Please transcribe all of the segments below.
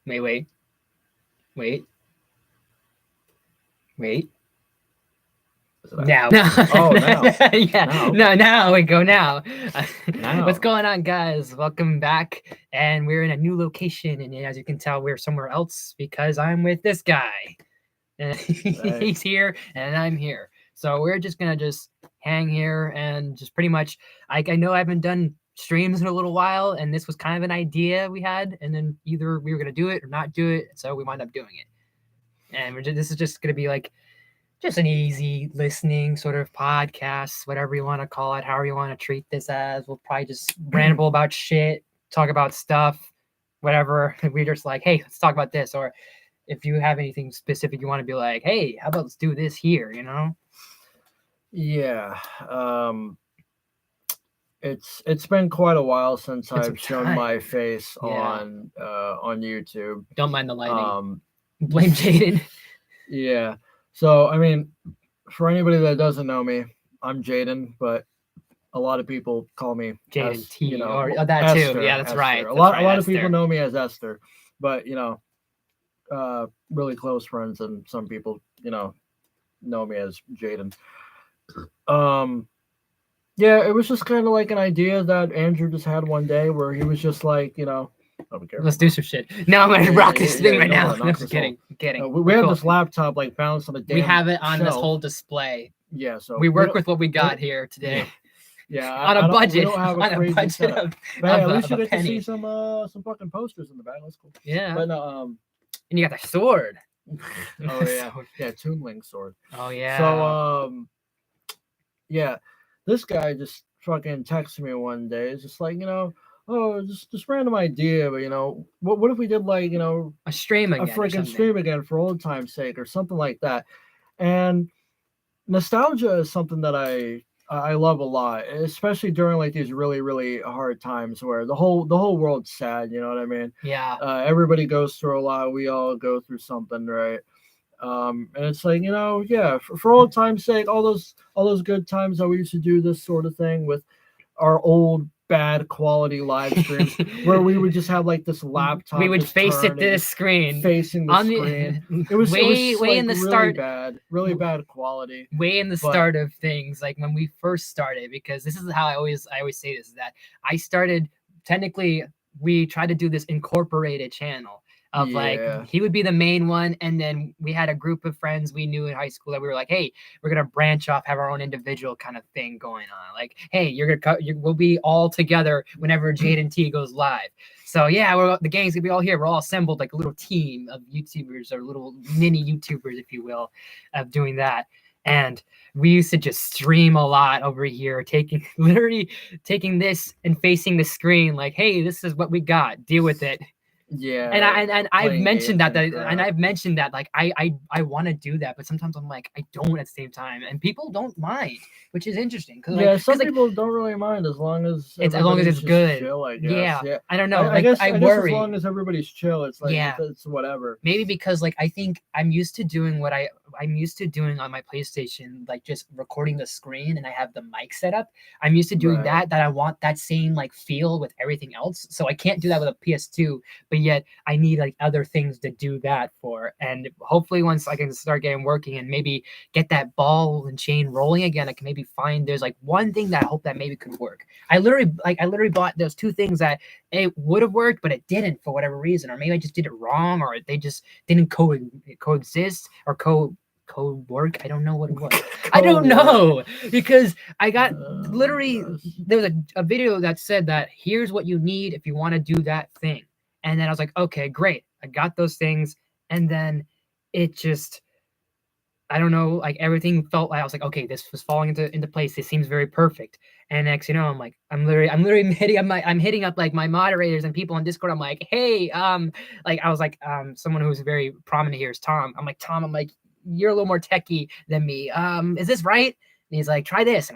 Wait. Now. Oh, now. Yeah. Now. No, now we go now. Now. What's going on, guys? Welcome back. And we're in a new location. And as you can tell, we're somewhere else because I'm with this guy. And he's here and I'm here. So we're just going to just hang here and just pretty much, I know I haven't done streams in a little while. And this was kind of an idea we had. And then either we were going to do it or not do it. So we wound up doing it. And this is just going to be like, just an easy listening sort of podcast, whatever you want to call it, however you want to treat this as. We'll probably just ramble about shit, talk about stuff, whatever. We're just like, hey, let's talk about this. Or if you have anything specific you want to be like, hey, how about let's do this here, you know? Yeah. It's been quite a while since I've shown my face on YouTube. Don't mind the lighting. Blame Jaden. Yeah. So, I mean, for anybody that doesn't know me, I'm Jaden, but a lot of people call me Jaden T. You know, or that Esther, too. Yeah, that's Esther. right. A lot of people know me as Esther, but really close friends and some people, know me as Jaden. Yeah, it was just kind of like an idea that Andrew just had one day where he was just like, let's do some shit. No, I'm gonna rock this thing right now. No, just kidding. We have this laptop like balanced on a damn We have it on shelf. this whole display. Yeah, so we work with what we got here today. Yeah, on a budget. We don't have a crazy budget setup. But at least you get to see some fucking posters in the back. That's cool. Yeah. But and you got the sword. Oh yeah, yeah, Toon Link sword. Oh yeah. So yeah, this guy just fucking texted me one day. It's just like, just random idea, but what if we did like, a stream again, a freaking stream again for old time's sake or something like that. And nostalgia is something that I love a lot, especially during like these really, really hard times where the whole world's sad. You know what I mean? Yeah. Everybody goes through a lot. We all go through something, right? And it's like, for old time's sake, all those good times that we used to do this sort of thing with our old bad quality live streams where we would just have like this laptop. We would face it to the screen. Facing the screen. It was way like in the really start. Really bad quality. Way in the start of things, like when we first started, because this is how I always say this, is that I started, technically, we tried to do this incorporated channel. Of like, he would be the main one, and then we had a group of friends we knew in high school that we were like, hey, we're gonna branch off, have our own individual kind of thing going on. Like, hey, we'll be all together whenever Jaden T goes live. So yeah, the gang's gonna be all here. We're all assembled like a little team of YouTubers or little mini YouTubers, if you will, of doing that. And we used to just stream a lot over here, literally taking this and facing the screen, like, hey, this is what we got. Deal with it. Yeah, and I've mentioned that like I want to do that, but sometimes I'm like I don't at the same time, and people don't mind, which is interesting. Some people don't really mind as long as it's good. Chill, I guess. Yeah, I don't know. I guess worry as long as everybody's chill. It's like it's whatever. Maybe because like I think I'm used to doing what I'm used to doing on my PlayStation, like just recording the screen, and I have the mic set up. I'm used to doing that I want that same like feel with everything else, so I can't do that with a PS2. But yet I need like other things to do that for. And hopefully once I can start getting working and maybe get that ball and chain rolling again, I can maybe find there's like one thing that I hope that maybe could work. I literally bought those two things that it would have worked, but it didn't for whatever reason, or maybe I just did it wrong, or they just didn't coexist or code work. I don't know what it was. I don't know, because I got literally there was a video that said that here's what you need if you want to do that thing. And then I was like, okay, great. I got those things. And then it just, I don't know, like everything felt like I was like, okay, this was falling into place. This seems very perfect. And next, I'm like, I'm literally hitting up like my moderators and people on Discord. I'm like, hey, like I was like, someone who's very prominent here is Tom. I'm like, Tom, you're a little more techie than me. Is this right? And he's like, try this.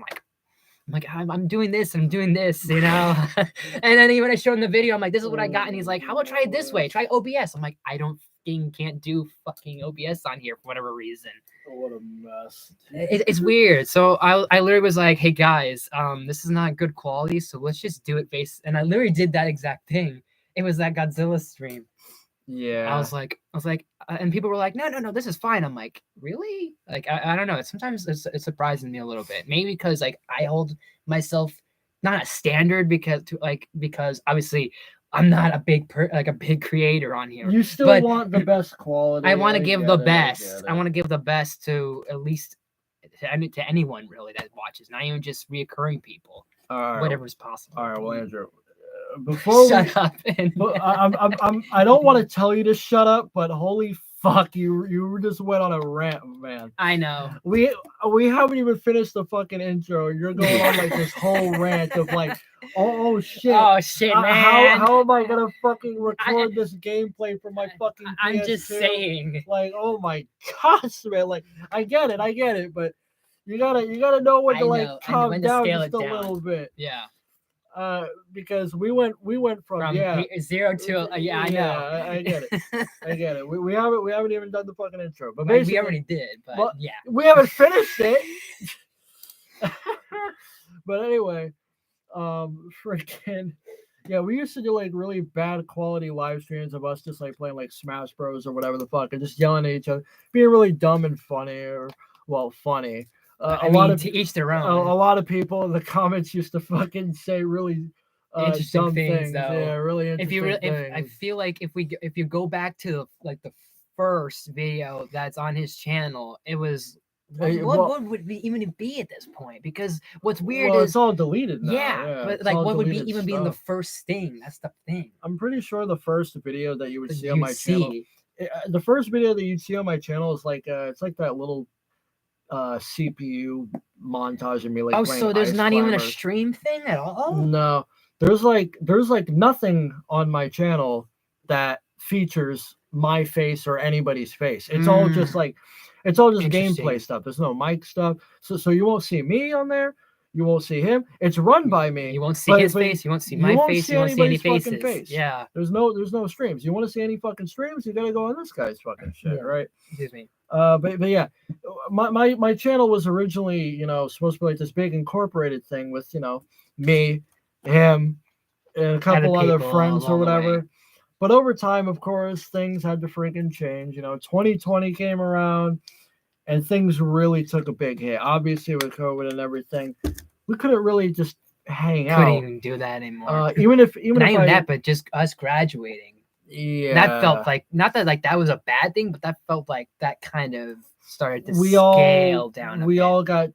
I'm doing this, and and then when I showed him the video, I'm like, this is what I got, and he's like, how about try it this way, try OBS. I'm like, I don't can't do fucking OBS on here for whatever reason. What a mess. It's weird. So I literally was like, hey guys, this is not good quality, so let's just do it and I literally did that exact thing. It was that Godzilla stream. Yeah. I was like, and people were like, no, no, no, this is fine. I'm like, really? Like, I don't know. Sometimes it's surprising me a little bit. Maybe because like I hold myself not a standard because obviously I'm not a like a big creator on here, You still but want the best I quality. want to I give get the it. I best. get I it. want to give the best to at least to anyone really that watches, not even just reoccurring people. All right. Whatever's possible. All right. Well, Andrew, before Shut up. And I don't want to tell you to shut up, but holy fuck, you just went on a rant, man. I know. We haven't even finished the fucking intro. You're going on like this whole rant of like, oh shit. Oh shit, man. How am I gonna fucking record this gameplay for my fucking PS2? I'm just saying. Like, oh my gosh, man. Like, I get it, but you gotta know when to like calm when to down scale just it a down. little bit. Yeah. Because we went from yeah 0 to yeah, I know. I get it. We haven't even done the fucking intro, but we basically already did, but yeah, we haven't finished it. But anyway, freaking yeah, we used to do like really bad quality live streams of us just like playing like Smash Bros or whatever the fuck, and just yelling at each other, being really dumb and funny, or well, funny. I mean, to each their own. A lot of people in the comments used to fucking say really interesting dumb things. though. Yeah, really interesting things. I feel like if you go back to like the first video that's on his channel, it was what would we even be at this point? Because what's weird is it's all deleted now. Yeah, but like what would be even be in the first thing? That's the thing. I'm pretty sure the first video that you would see on my channel, the first video that you'd see on my channel is like it's like that little CPU montage of me like. Oh, so there's not even a stream thing at all? No, there's like nothing on my channel that features my face or anybody's face. It's all just like gameplay stuff. There's no mic stuff, so you won't see me on there. You won't see him. It's run by me. You won't see his face. You won't see my face. You won't see any faces. Face. Yeah. There's no streams. You want to see any fucking streams? You gotta go on this guy's fucking shit, right? Excuse me. But yeah, my channel was originally supposed to be like this big incorporated thing with me, him, and a couple other friends or whatever. But over time, of course, things had to freaking change. 2020 came around. And things really took a big hit. Obviously, with COVID and everything, we couldn't really just hang out. Couldn't even do that anymore. Even if that, but just us graduating. Yeah, that felt like not that like that was a bad thing, but that felt like that kind of started to scale down. We all got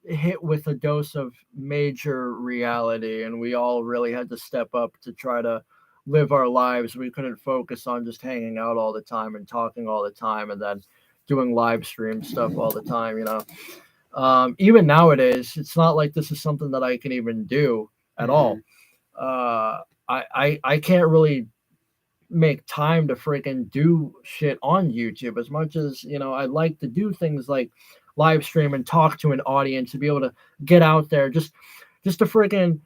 hit with a dose of major reality, and we all really had to step up to try to live our lives. We couldn't focus on just hanging out all the time and talking all the time, and then doing live stream stuff all the time, even nowadays, it's not like this is something that I can even do at all. I can't really make time to freaking do shit on YouTube as much as I'd like to do things like live stream and talk to an audience, to be able to get out there just to freaking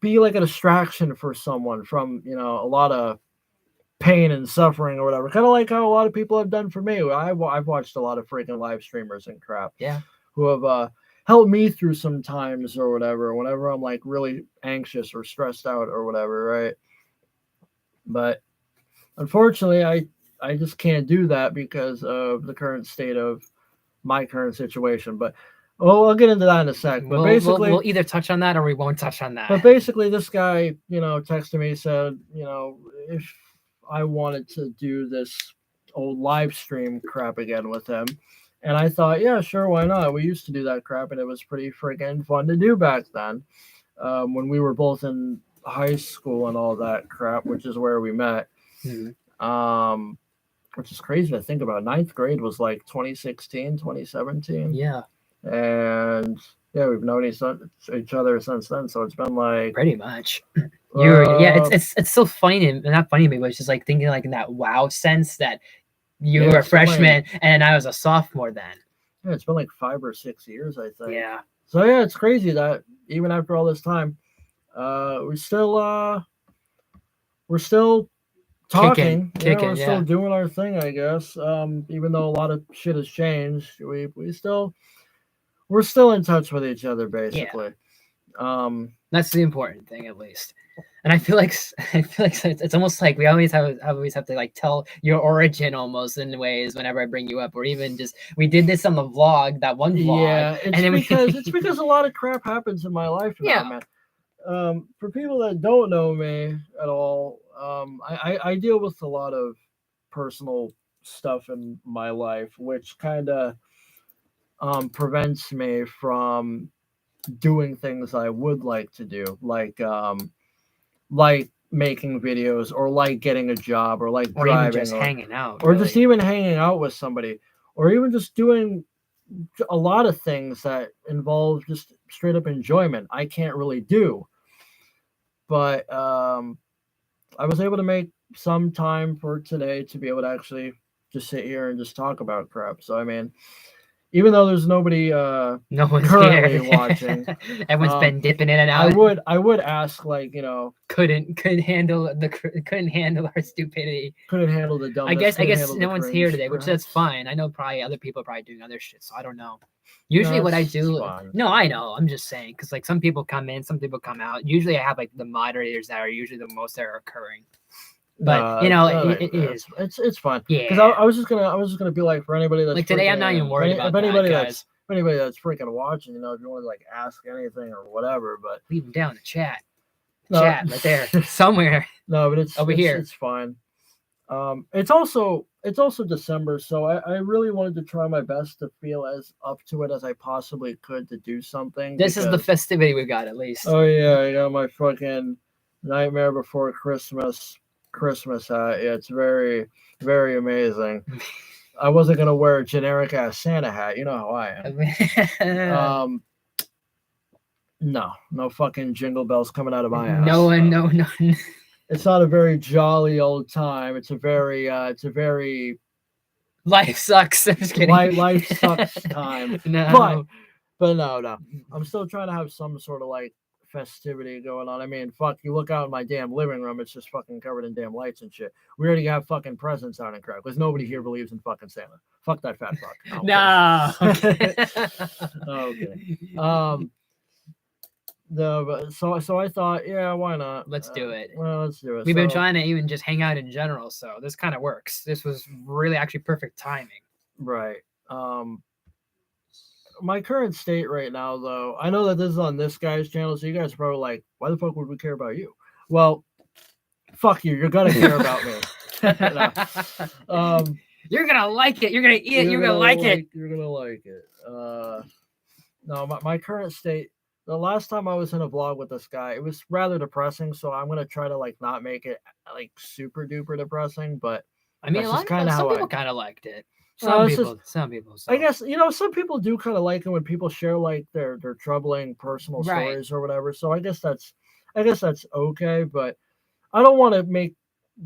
be like a distraction for someone from a lot of pain and suffering or whatever, kind of like how a lot of people have done for me. I've watched a lot of freaking live streamers and crap, who have helped me through some times or whatever, whenever I'm like really anxious or stressed out or whatever, right? But unfortunately, I just can't do that because of the current state of my current situation. But I'll get into that in a sec. But basically, we'll either touch on that or we won't touch on that. But basically, this guy, texted me, said, if I wanted to do this old live stream crap again with him. And I thought, yeah, sure, why not? We used to do that crap, and it was pretty freaking fun to do back then, when we were both in high school and all that crap, which is where we met. Which is crazy to think about. 9th grade was like 2016, 2017. Yeah. And yeah, we've known each other since then, so it's been like pretty much. It's still funny, not funny, but it's just like thinking like in that wow sense that you were a freshman and I was a sophomore then. Yeah, it's been like 5 or 6 years, I think. Yeah. So yeah, it's crazy that even after all this time, we're still talking. We're still doing our thing, I guess. Even though a lot of shit has changed, we're still in touch with each other, basically. That's the important thing, at least. And I feel like I feel like it's almost like we always have to like tell your origin almost in ways whenever I bring you up, or even just we did this on the vlog, that one vlog, Yeah, and then it's because a lot of crap happens in my life now, yeah, man. For people that don't know me at all, I deal with a lot of personal stuff in my life, which kind of prevents me from doing things I would like to do, like making videos or like getting a job or like or even driving just hanging out, or just really. even hanging out with somebody or even just doing a lot of things that involve just straight up enjoyment I can't really do. But I was able to make some time for today to be able to actually just sit here and just talk about crap. So I mean, even though there's nobody No one's currently here. watching, Everyone's been dipping in and I out. would ask, like, Couldn't handle couldn't handle our stupidity. couldn't handle the dumbness, I couldn't guess handle the no one's here cringe, today, which that's perhaps. fine. I know probably other people are probably doing other shit, so I don't know. Usually No, what I it's do, fine. no, I know. I'm just saying because like some people come in, some people come out. Usually I have like the moderators that are usually the most that are occurring. But No, you know, it it's is. it's fine. Because Yeah. I was just gonna be like, for anybody that's Like today, I'm not even freaking, worried about that, guys. if anybody that's freaking watching, if you want to like ask anything or whatever, but Leave them down in the chat. no, Chat right there, somewhere no, but over here. it's fine. It's also December, so I really wanted to try my best to feel as up to it as I possibly could to do something. This is the Because festivity we got at least. oh yeah, I got my fucking Nightmare Before Christmas hat. Yeah, it's very very amazing. I wasn't gonna wear a generic ass Santa hat. You know how I am. No fucking jingle bells coming out of my ass. No one, no. It's not a very jolly old time. It's a very Life sucks. I'm just kidding. life sucks time. No. But no. I'm still trying to have some sort of like festivity going on. I mean, fuck, you look out in my damn living room, it's just fucking covered in damn lights and shit. We already have fucking presents out and crap because nobody here believes in fucking Santa. Fuck that fat fuck. No. Okay. No, but so I thought, yeah, why not? Let's do it. Well, let's do it. We've been trying to even just hang out in general, so this kind of works. This was really actually perfect timing. Right. My current state right now, though, I know that this is on this guy's channel, so you guys are probably like, why the fuck would we care about you? Well, fuck you. You're gonna care about me. No. You're gonna like it. You're gonna eat it. You're gonna like it. You're gonna like it. No, my current state. The last time I was in a vlog with this guy, it was rather depressing. So I'm gonna try to like not make it like super duper depressing. But I mean, some people kind of liked it. Some people. So. I guess some people do kind of like it when people share like their troubling personal stories or whatever. So I guess that's okay. But I don't want to make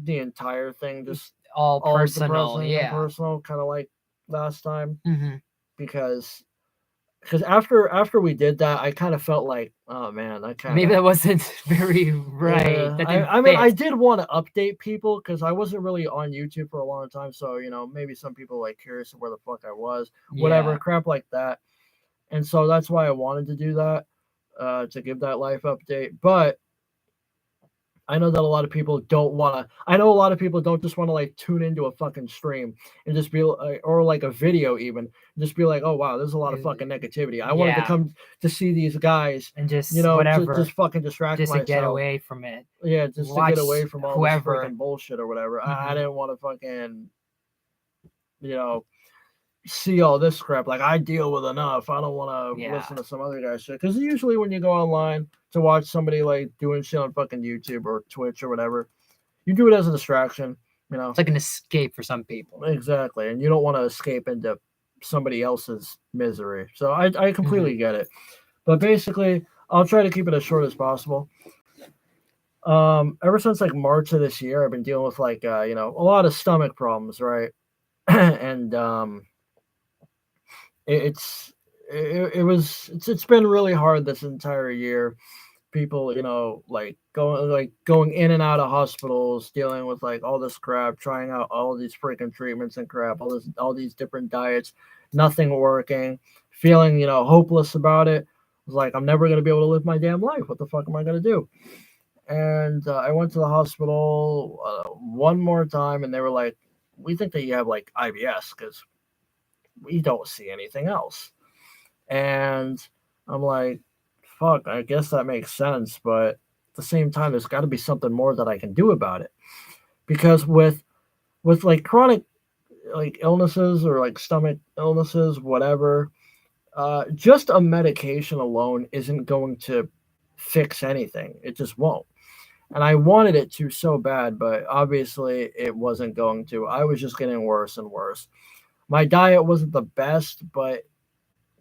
the entire thing just all personal, and personal, kind of like last time, mm-hmm. because after we did that, I kind of felt like, oh man, maybe that wasn't very right. Yeah, I mean, I did want to update people because I wasn't really on YouTube for a long time, so maybe some people like curious where the fuck I was, whatever crap like that, and so that's why I wanted to do that, to give that life update, but. I know that a lot of people don't want to. I know a lot of people don't just want to like tune into a fucking stream and just be like, or like a video even, just be like, oh wow, there's a lot of fucking negativity. I wanted to come to see these guys and just whatever, just fucking distract myself, to get away from it. Yeah, just to get away from all this freaking bullshit or whatever. Mm-hmm. I didn't want to fucking, see all this crap. Like, I deal with enough. I don't want to listen to some other guy's shit. Because usually when you go online to watch somebody like doing shit on fucking YouTube or Twitch or whatever, you do it as a distraction. It's like an escape for some people. Exactly, and you don't want to escape into somebody else's misery. So I completely get it. But basically, I'll try to keep it as short as possible. Ever since like March of this year, I've been dealing with like a lot of stomach problems, right? And it's been really hard this entire year. People, like going in and out of hospitals, dealing with like all this crap, trying out all these freaking treatments and crap, all these different diets, nothing working, feeling, hopeless about it. It's like, I'm never going to be able to live my damn life. What the fuck am I going to do? and I went to the hospital one more time, and they were like, "We think that you have like IBS because we don't see anything else." And I'm like, "Fuck, I guess that makes sense," but at the same time, there's got to be something more that I can do about it because with like chronic like illnesses or like stomach illnesses, whatever, just a medication alone isn't going to fix anything. It just won't. And I wanted it to so bad, but obviously it wasn't going to. I was just getting worse and worse. My diet wasn't the best, but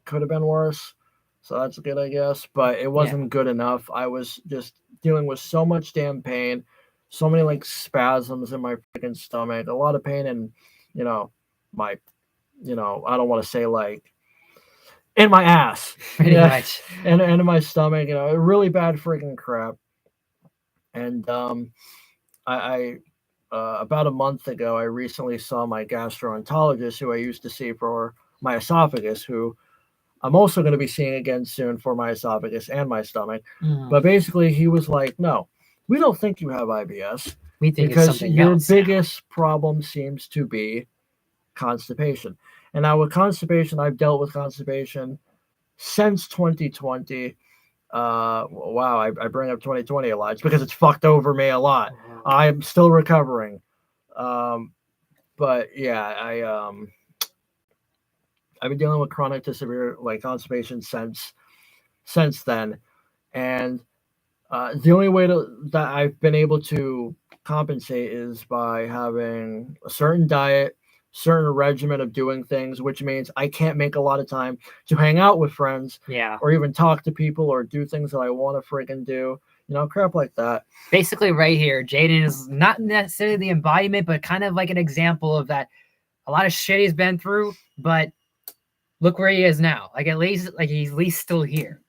could have been worse. So that's good, I guess. But it Yeah. wasn't good enough. I was just dealing with so much damn pain, so many like spasms in my freaking stomach, a lot of pain in, you know, my, I don't want to say like in my ass, Pretty yeah, much. and in my stomach, really bad freaking crap. And I about a month ago, I recently saw my gastroenterologist, who I used to see for my esophagus, who I'm also going to be seeing again soon for my esophagus and my stomach. Mm. But basically, he was like, "No, we don't think you have IBS We think it's because something your else now. biggest problem seems to be constipation." And now with constipation, I've dealt with constipation since 2020. Wow, I bring up 2020 a lot. It's because it's fucked over me a lot. I'm still recovering. Um, but yeah, I've been dealing with chronic to severe like constipation since then, and the only way that I've been able to compensate is by having a certain diet, certain regimen of doing things, which means I can't make a lot of time to hang out with friends Yeah. or even talk to people or do things that I want to freaking do, crap like that. Basically, right here, Jaden is not necessarily the embodiment, but kind of like an example of that. A lot of shit he's been through, but look where he is now. Like he's at least still here.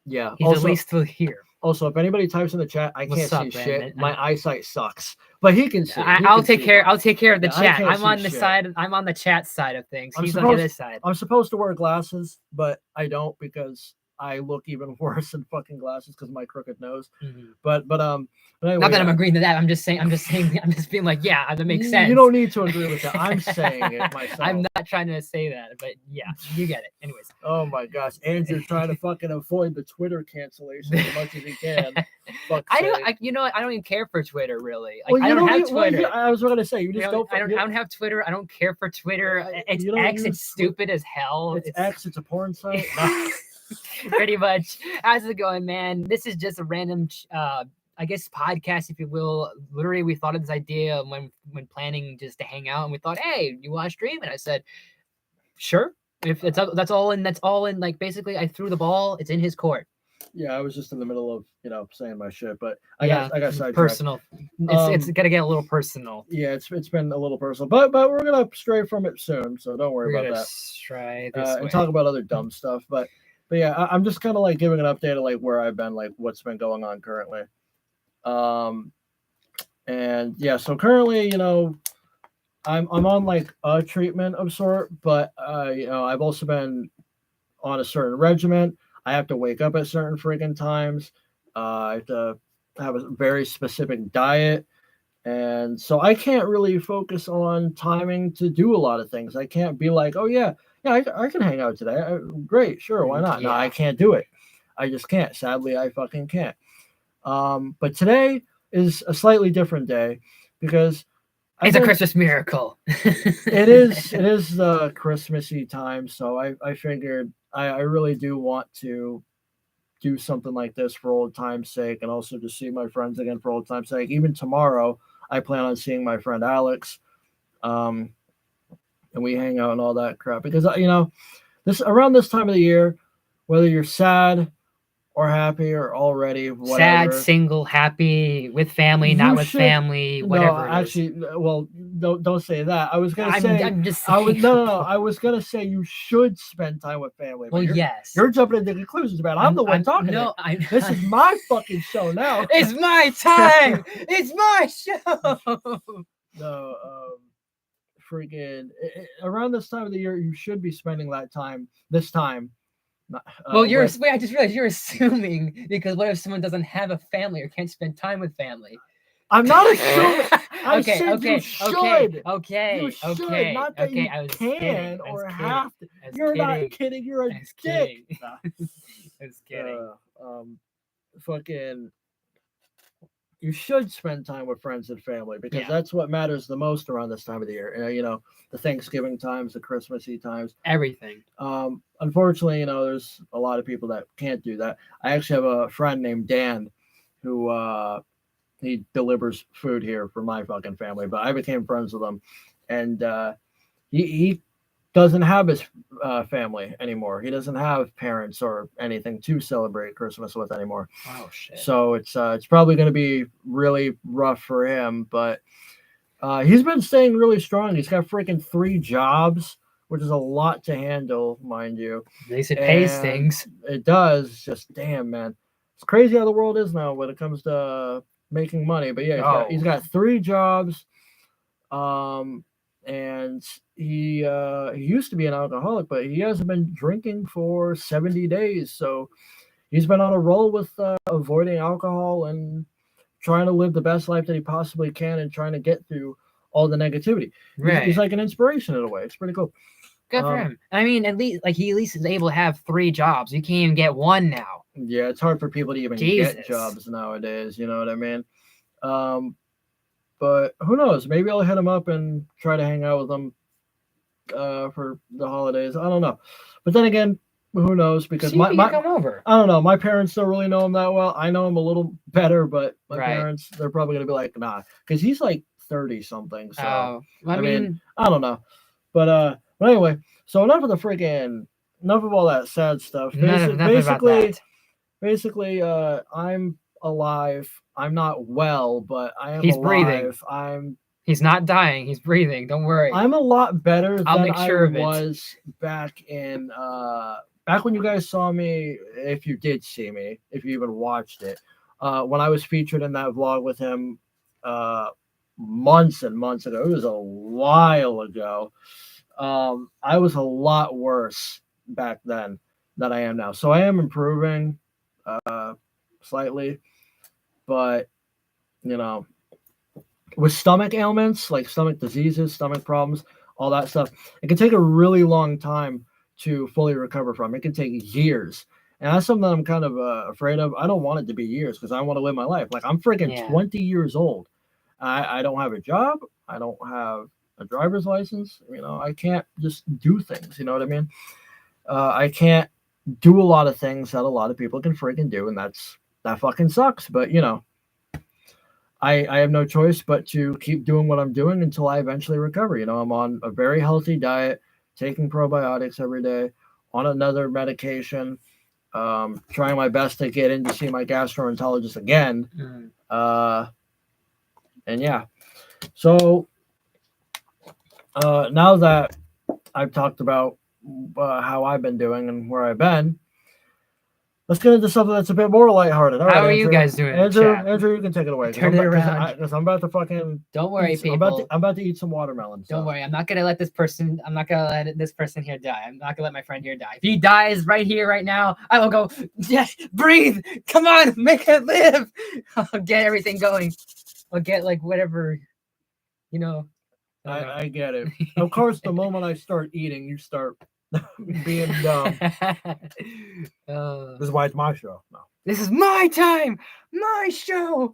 Yeah. He's at least still here. Also, if anybody types in the chat, I What's can't up, see Brandon? shit. My eyesight sucks, but he can see. I'll take care. I'll take care of the Yeah, I chat. can't I'm on see the shit. side. I'm on the chat side of things. I'm He's on the other supposed side. I'm supposed to wear glasses, but I don't because I look even worse in fucking glasses because of my crooked nose. But anyway, Not that I'm agreeing to that. I'm just saying. I'm just being like, yeah, that makes sense. You don't need to agree with that. I'm saying it myself. I'm not trying to say that, but yeah, you get it. Anyways. Oh my gosh, Andrew's trying to fucking avoid the Twitter cancellation as much as he can. I don't. You know what? I don't even care for Twitter really. Like, well, I don't have Twitter. I was going to say you just don't. I don't have Twitter. I don't care for Twitter. It's X. It's stupid as hell. It's X. It's a porn site. Pretty much. How's it going, man? This is just a random, I guess, podcast, if you will. Literally, we thought of this idea when planning just to hang out, and we thought, hey, you want to stream? And I said, sure. If that's all in. Like basically, I threw the ball. It's in his court. Yeah, I was just in the middle of saying my shit, but I got sidetracked. Personal. It's gonna get a little personal. Yeah, it's been a little personal, but we're gonna stray from it soon, so don't worry about that. Try this way. And talk about other dumb stuff, but yeah, I'm just kind of like giving an update of like where I've been, like what's been going on currently. And yeah, so currently, I'm on like a treatment of sort, but I've also been on a certain regimen. I have to wake up at certain freaking times. I have to have a very specific diet. And so I can't really focus on timing to do a lot of things. I can't be like, oh, yeah, I can hang out today. Great, sure, why not? Yeah. No, I can't do it. I just can't. Sadly, I fucking can't. But today is a slightly different day because it's a Christmas miracle. It is the Christmassy time, so I figured I really do want to do something like this for old time's sake, and also to see my friends again for old time's sake. Even tomorrow, I plan on seeing my friend Alex, and we hang out and all that crap. Because this around this time of the year, whether you're sad or happy or already whatever, sad, single, happy, with family, not with family, whatever. No, actually, well, don't say that. I was gonna say. I'm just saying. I was gonna say you should spend time with family. Well, yes. You're jumping into conclusions about it. I'm the one talking. No, this is my fucking show now. It's my time. It's my show. No, freaking around this time of the year, you should be spending that time. This time Well, with wait. I just realized you're assuming because what if someone doesn't have a family or can't spend time with family? I'm not assuming. I Okay, said you okay, okay, should. You okay, should, okay, not that okay. you I was kidding. can I was or kidding. have to. I was You're not kidding. kidding. You're a I was dick. kidding. I was kidding. Uh, um, fucking. You should spend time with friends and family because Yeah, that's what matters the most around this time of the year. The Thanksgiving times, the Christmassy times. everything. Unfortunately, there's a lot of people that can't do that. I actually have a friend named Dan who he delivers food here for my fucking family, but I became friends with him, and he doesn't have his family anymore. He doesn't have parents or anything to celebrate Christmas with anymore. Oh shit. So it's probably going to be really rough for him, but he's been staying really strong. He's got freaking 3 jobs, which is a lot to handle, mind you. At least it pays And things. it does. Just damn, man, it's crazy how the world is now when it comes to making money. But yeah, he's Oh, got 3 jobs. Um, and he used to be an alcoholic, but he hasn't been drinking for 70 days. So he's been on a roll with avoiding alcohol and trying to live the best life that he possibly can and trying to get through all the negativity. He's right. like an inspiration in a way. It's pretty cool. Good for him. I mean, at least he at least is able to have 3 jobs. You can't even get one now. Yeah, it's hard for people to even Jesus. get jobs nowadays. You know what I mean? But who knows? Maybe I'll hit him up and try to hang out with him for the holidays. I don't know. But then again, who knows? Because See if he can come over. I don't know. My parents don't really know him that well. I know him a little better, but my Right. parents, they're probably gonna be like, nah, because he's like 30 something. So Oh, I mean, I don't know. But anyway, so enough of all that sad stuff. nothing about that. Basically, I'm alive. I'm not well, but I am He's breathing. alive. He's not dying. He's breathing. Don't worry. I'm a lot better I'll than make I sure of it. was back when you guys saw me, if you did see me, if you even watched it, when I was featured in that vlog with him months and months ago. It was a while ago. I was a lot worse back then than I am now. So I am improving slightly, but you know, with stomach ailments like stomach diseases, stomach problems, all that stuff, it can take a really long time to fully recover from. It can take years. And that's something I'm kind of afraid of. I don't want it to be years because I want to live my life. Like I'm freaking 20 years old. I don't have a job. I don't have a driver's license. I can't just do things. You know what I mean? I can't do a lot of things that a lot of people can freaking do, and that fucking sucks. But I have no choice but to keep doing what I'm doing until I eventually recover. I'm on a very healthy diet, taking probiotics every day, on another medication, trying my best to get in to see my gastroenterologist again. And yeah, so now that I've talked about how I've been doing and where I've been, let's get into something that's a bit more lighthearted. All right, How are Andrew. you guys doing? Andrew, you can take it away. Turn it around. Because I'm about to fucking. Don't worry, people. I'm about to eat some watermelon. Don't worry. I'm not gonna let this person here die. I'm not gonna let my friend here die. If he dies right here, right now, I will go. Yes, breathe. Come on, make it live. I'll get everything going. I'll get like whatever, I get it. Of course, the moment I start eating, you start being dumb. This is why it's my show. No. This is my time, my show. All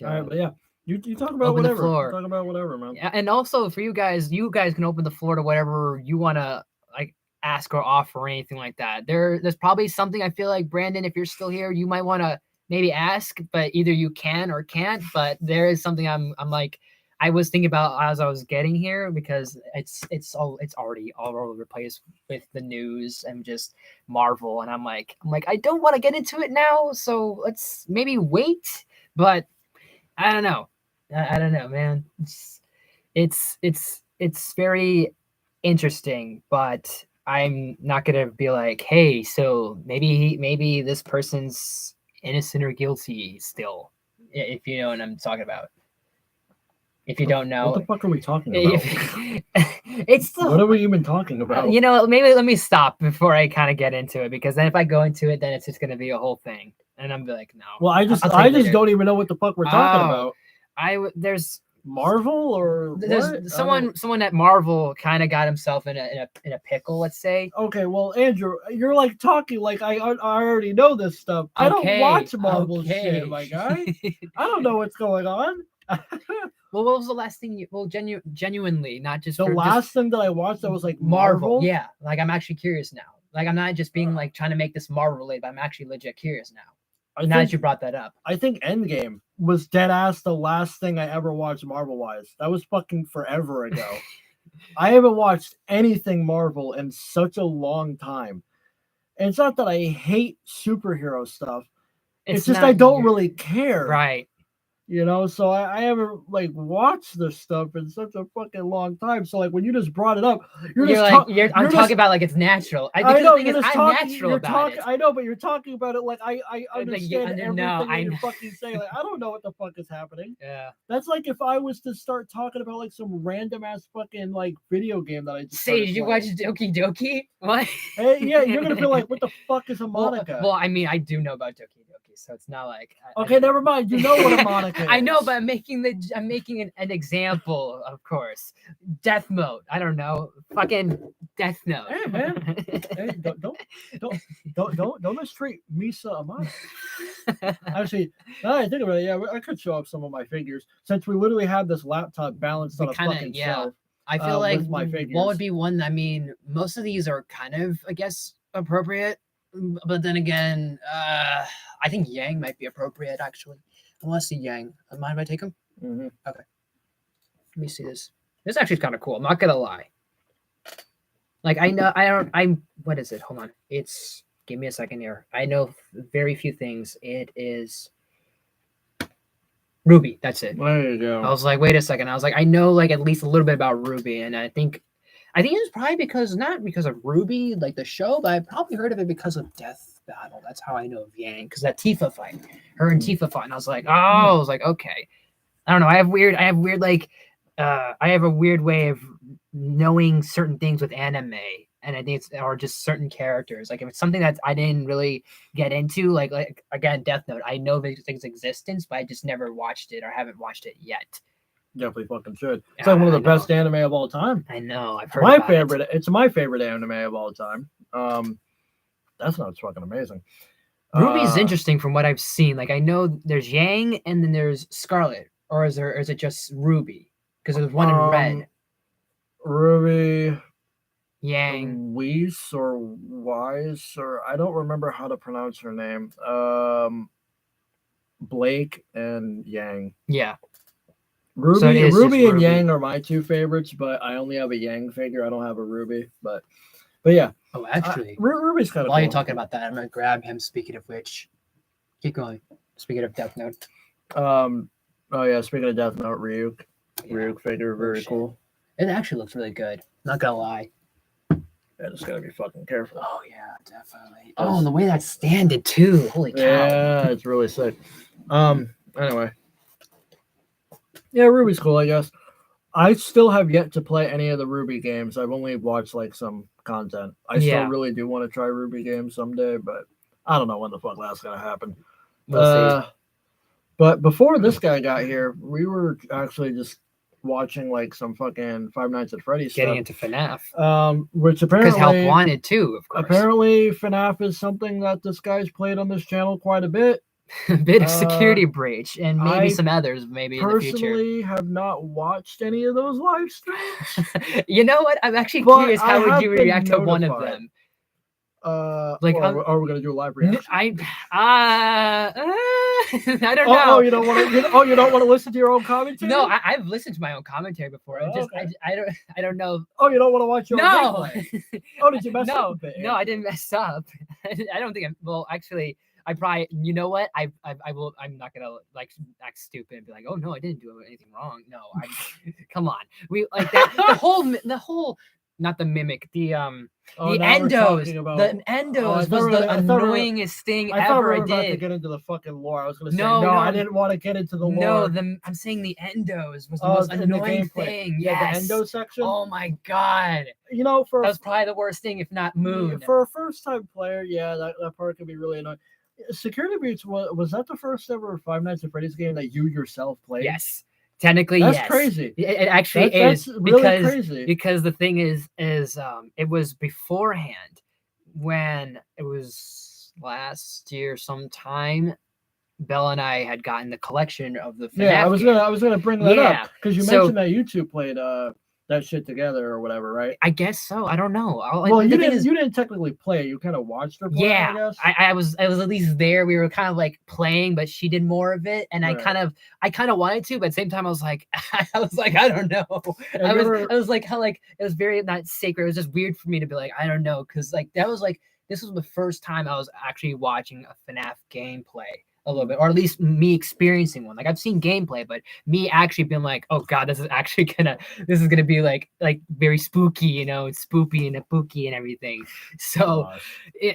right, but yeah, you talk about open whatever. The floor. Talk about whatever, man. Yeah, and also for you guys can open the floor to whatever you want to like ask or offer or anything like that. There's probably something I feel like Brandon, if you're still here, you might want to maybe ask, but either you can or can't. But there is something I'm like. I was thinking about as I was getting here because it's already all over the place with the news and just Marvel, and I'm like I don't want to get into it now, so let's maybe wait. But I don't know, I don't know, man. It's very interesting, but I'm not gonna be like, hey, so maybe this person's innocent or guilty still, if you know what I'm talking about. If you don't know, what the fuck are we talking about? it's the What are we even talking about? you know, maybe let me stop before I kind of get into it, because then if I go into it, then it's just gonna be a whole thing, and I'm like, no. Well, I just later. don't even know what the fuck we're talking about. There's Marvel or what? Someone at Marvel kind of got himself in a pickle, let's say. Okay, well, Andrew, you're like talking like I already know this stuff. I don't watch Marvel shit, my guy. I don't know what's going on. Well, what was the last thing you? Well, genuinely, not just the last thing that I watched that was like Marvel. Yeah, like I'm actually curious now. Like I'm not just being like trying to make this Marvel related, but I'm actually legit curious now. Now that you brought that up, I think Endgame was dead ass the last thing I ever watched Marvel wise. That was fucking forever ago. I haven't watched anything Marvel in such a long time. And it's not that I hate superhero stuff. It's just I don't really care. Right. You know, so I haven't like watched this stuff in such a fucking long time. So like when you just brought it up, I'm talking about like it's natural. I know I'm natural about it. I know, but you're talking about it like I understand everything that you're fucking saying. Like I don't know what the fuck is happening. Yeah, that's like if I was to start talking about like some random ass fucking like video game that I just did you watch Doki Doki? What? Hey, yeah, you're gonna feel like what the fuck is a Monica? Well, I mean, I do know about Doki Doki, so it's not like okay, never mind. You know what a Monica is. I know, but I'm making an example, of course. Death Note. I don't know. Fucking Death Note. Hey man. Hey, don't mistreat Misa Amano. Actually, now that I think about it, yeah, I could show off some of my figures since we literally have this laptop balanced on a fucking shelf. I feel like my figures. What would be one? I mean, most of these are kind of, I guess, appropriate, but then again, I think Yang might be appropriate actually. I want to see Yang. Mind if I take him? Mm-hmm. Okay. Let me see this. This actually is kind of cool. I'm not gonna lie. Like what is it? Hold on. Give me a second here. I know very few things. It is Ruby. That's it. There you go. I was like, wait a second. I was like, I know like at least a little bit about Ruby, and I think it's probably not because of Ruby, like the show, but I probably heard of it because of Death Battle. That's how I know of Yang, because that Tifa fight, her and Tifa fight, and I was like, okay. I don't know. I have a weird way of knowing certain things with anime, and I think or just certain characters. Like if it's something that I didn't really get into, like again, Death Note, I know this thing's existence, but I just never watched it or haven't watched it yet. Definitely fucking should. It's like one of the best anime of all time. I know. I've heard It's my favorite anime of all time. That's not fucking amazing. Ruby's interesting from what I've seen. Like I know there's Yang and then there's Scarlet, or is it just Ruby? Because there's one in red. Ruby, Yang, Weiss or Wise, or I don't remember how to pronounce her name. Blake and Yang. Yeah. Ruby and Yang are my two favorites, but I only have a Yang figure. I don't have a Ruby, but yeah. Oh, actually, Ruby's kind of. While you're talking about that, I'm gonna grab him. Speaking of which, keep going. Speaking of Death Note. Oh yeah, speaking of Death Note, Ryuk figure, very cool. It actually looks really good. Not gonna lie. Yeah, just gotta be fucking careful. Oh yeah, definitely. Oh, and the way that's standed too. Holy cow. Yeah, it's really sick. Anyway. Yeah, Ruby's cool, I guess. I still have yet to play any of the Ruby games. I've only watched like some content. I still really do want to try Ruby games someday, but I don't know when the fuck that's gonna happen. We'll see. But before this guy got here, we were actually just watching like some fucking Five Nights at Freddy's Getting stuff. into FNAF. Which apparently because Help Wanted too, of course. Apparently FNAF is something that this guy's played on this channel quite a bit. A bit of Security Breach, and maybe some others maybe in the future. Personally have not watched any of those live streams. You know what? I'm actually curious how would you react to one of them. Like, are we gonna do a live reaction? I don't know. Oh, you don't want to. You don't want to listen to your own commentary. No, I've listened to my own commentary before. I don't know. Oh, you don't want to watch your own gameplay? Oh, did you mess up a bit? No, I didn't mess up. I don't think actually. I probably, you know what? I will. I'm not gonna like act stupid and be like, oh no, I didn't do anything wrong. No, come on. We like that. The whole, not the mimic. Oh, The now we're endos. talking about. The Oh, endos was the annoyingest thing I thought we ever I were about to did. get into the fucking lore. I was gonna say No, no. I no, didn't want to get into the no. lore. I'm saying the endos was the Oh, most in the annoying gameplay. thing. Yeah, the Yes. endo section. Oh my god. You know, That was probably the worst thing, if not Moon. for a first time player, yeah, that part could be really annoying. Security Breach was that the first ever Five Nights at Freddy's game that you yourself played? Yes. Technically, that's yes. crazy. It actually that's is really crazy. because the thing is it was beforehand when it was last year sometime. Bella and I had gotten the collection of the Fnaf Yeah, I was gonna bring that up because you mentioned that you two played that shit together or whatever, right? I guess so. I don't know. Well, you didn't technically play it. You kind of watched her play. Yeah, I guess. I was at least there. We were kind of like playing, but she did more of it, and Right. I kind of wanted to, but at the same time, I was like, I don't know. I was like, how like it was very not sacred. It was just weird for me to be like, I don't know, because like that was like this was the first time I was actually watching a FNAF gameplay a little bit, or at least me experiencing one. Like I've seen gameplay, but me actually being like, oh god, this is gonna be like very spooky, you know, it's spoopy and spooky and everything. So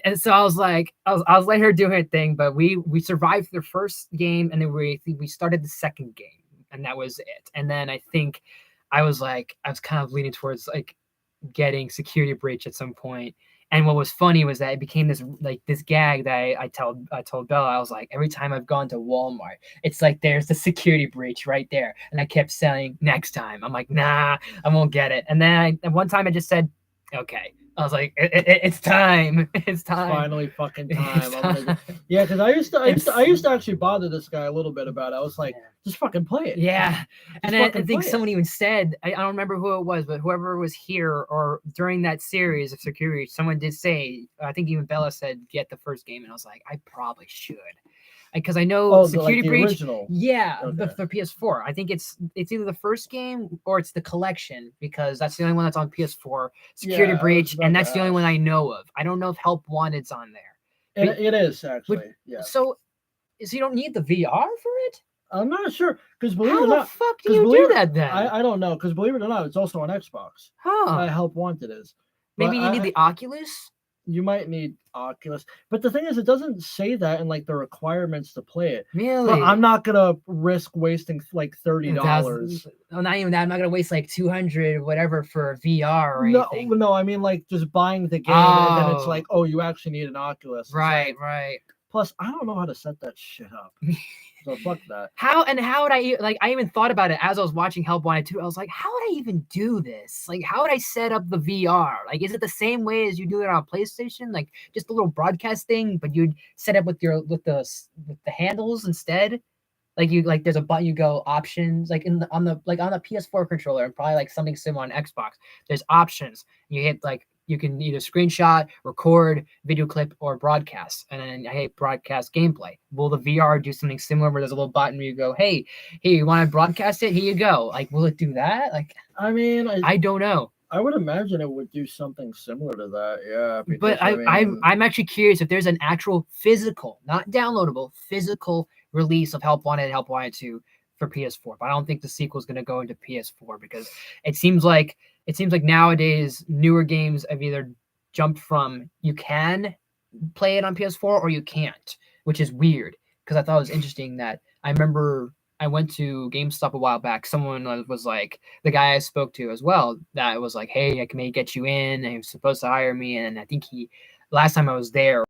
and so I was like, I was letting her do her thing, but we survived the first game, and then we started the second game, and that was it. And then I think I was kind of leaning towards like getting Security Breach at some point. And what was funny was that it became this gag that I told Bella. I was like, every time I've gone to Walmart, it's like there's the Security Breach right there, and I kept saying next time. I'm like, nah, I won't get it. And then one time I just said, okay. I was like, it's time. It's time. It's finally fucking time. Yeah, because I used to actually bother this guy a little bit about it. I was like, just fucking play it. Yeah. And I think someone even said, I don't remember who it was, but whoever was here or during that series of Security, someone did say, I think even Bella said, get the first game. And I was like, I probably should. Because I know Security Breach. Original. Yeah, okay. the PS4. I think it's either the first game or it's the collection, because that's the only one that's on PS4. Security Breach, and that's the only one I know of. I don't know if Help Wanted's on there. It is actually. Yeah. So you don't need the VR for it? I'm not sure, because believe it or not, how the fuck do you do that then? I don't know, because believe it or not, it's also on Xbox. Huh? Help Wanted is. Maybe you need the Oculus. You might need Oculus, but the thing is, it doesn't say that in like the requirements to play it. Really? But I'm not gonna risk wasting like $30. Oh, not even that. I'm not gonna waste like 200 whatever for VR or anything. No, I mean like just buying the game and then it's like, oh, you actually need an Oculus. Right, like, right. Plus, I don't know how to set that shit up. So fuck that. How would I like? I even thought about it as I was watching Help Wanted 2. I was like, how would I even do this? Like, how would I set up the VR? Like, is it the same way as you do it on PlayStation? Like, just a little broadcast thing, but you'd set up with the handles instead. Like there's a button, you go options, like on the PS4 controller, and probably like something similar on Xbox. There's options. You hit like. You can either screenshot, record, video clip, or broadcast. And then, hey, broadcast gameplay. Will the VR do something similar where there's a little button where you go, hey, you want to broadcast it? Here you go. Like, will it do that? Like, I mean, I don't know. I would imagine it would do something similar to that, yeah. Because, but I'm actually curious if there's an actual physical, not downloadable, physical release of Help Wanted and Help Wanted 2 for PS4. But I don't think the sequel is going to go into PS4, because it seems like nowadays newer games have either jumped from you can play it on PS4 or you can't, which is weird, because I thought it was interesting that I remember I went to GameStop a while back. Someone was like, the guy I spoke to as well, that was like, hey, I can maybe get you in. And he was supposed to hire me. And I think last time I was there,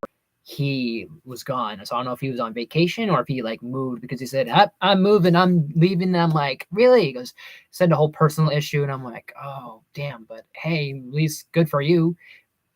he was gone. So I don't know if he was on vacation or if he like moved, because he said, I'm moving, I'm leaving. And I'm like, really? He goes, said the whole personal issue. And I'm like, oh, damn. But hey, at least good for you.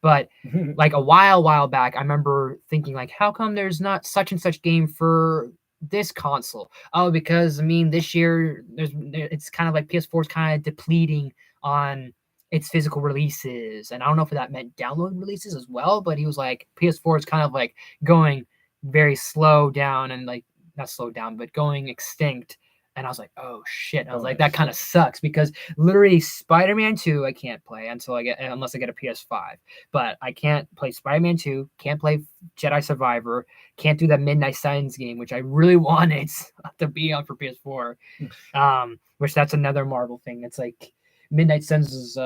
But like a while back, I remember thinking like, how come there's not such and such game for this console? Oh, because I mean, this year it's kind of like PS4 is kind of depleting on its physical releases, and I don't know if that meant download releases as well, but he was like, PS4 is kind of like going very slow down, and like not slow down, but going extinct. And I was like, oh shit. I was like, that kind of sucks, because literally Spider-Man 2 I can't play unless I get a PS5. But I can't play Spider-Man 2, can't play Jedi Survivor, can't do that Midnight Suns game, which I really wanted to be on for PS4. Which that's another Marvel thing. It's like Midnight Suns is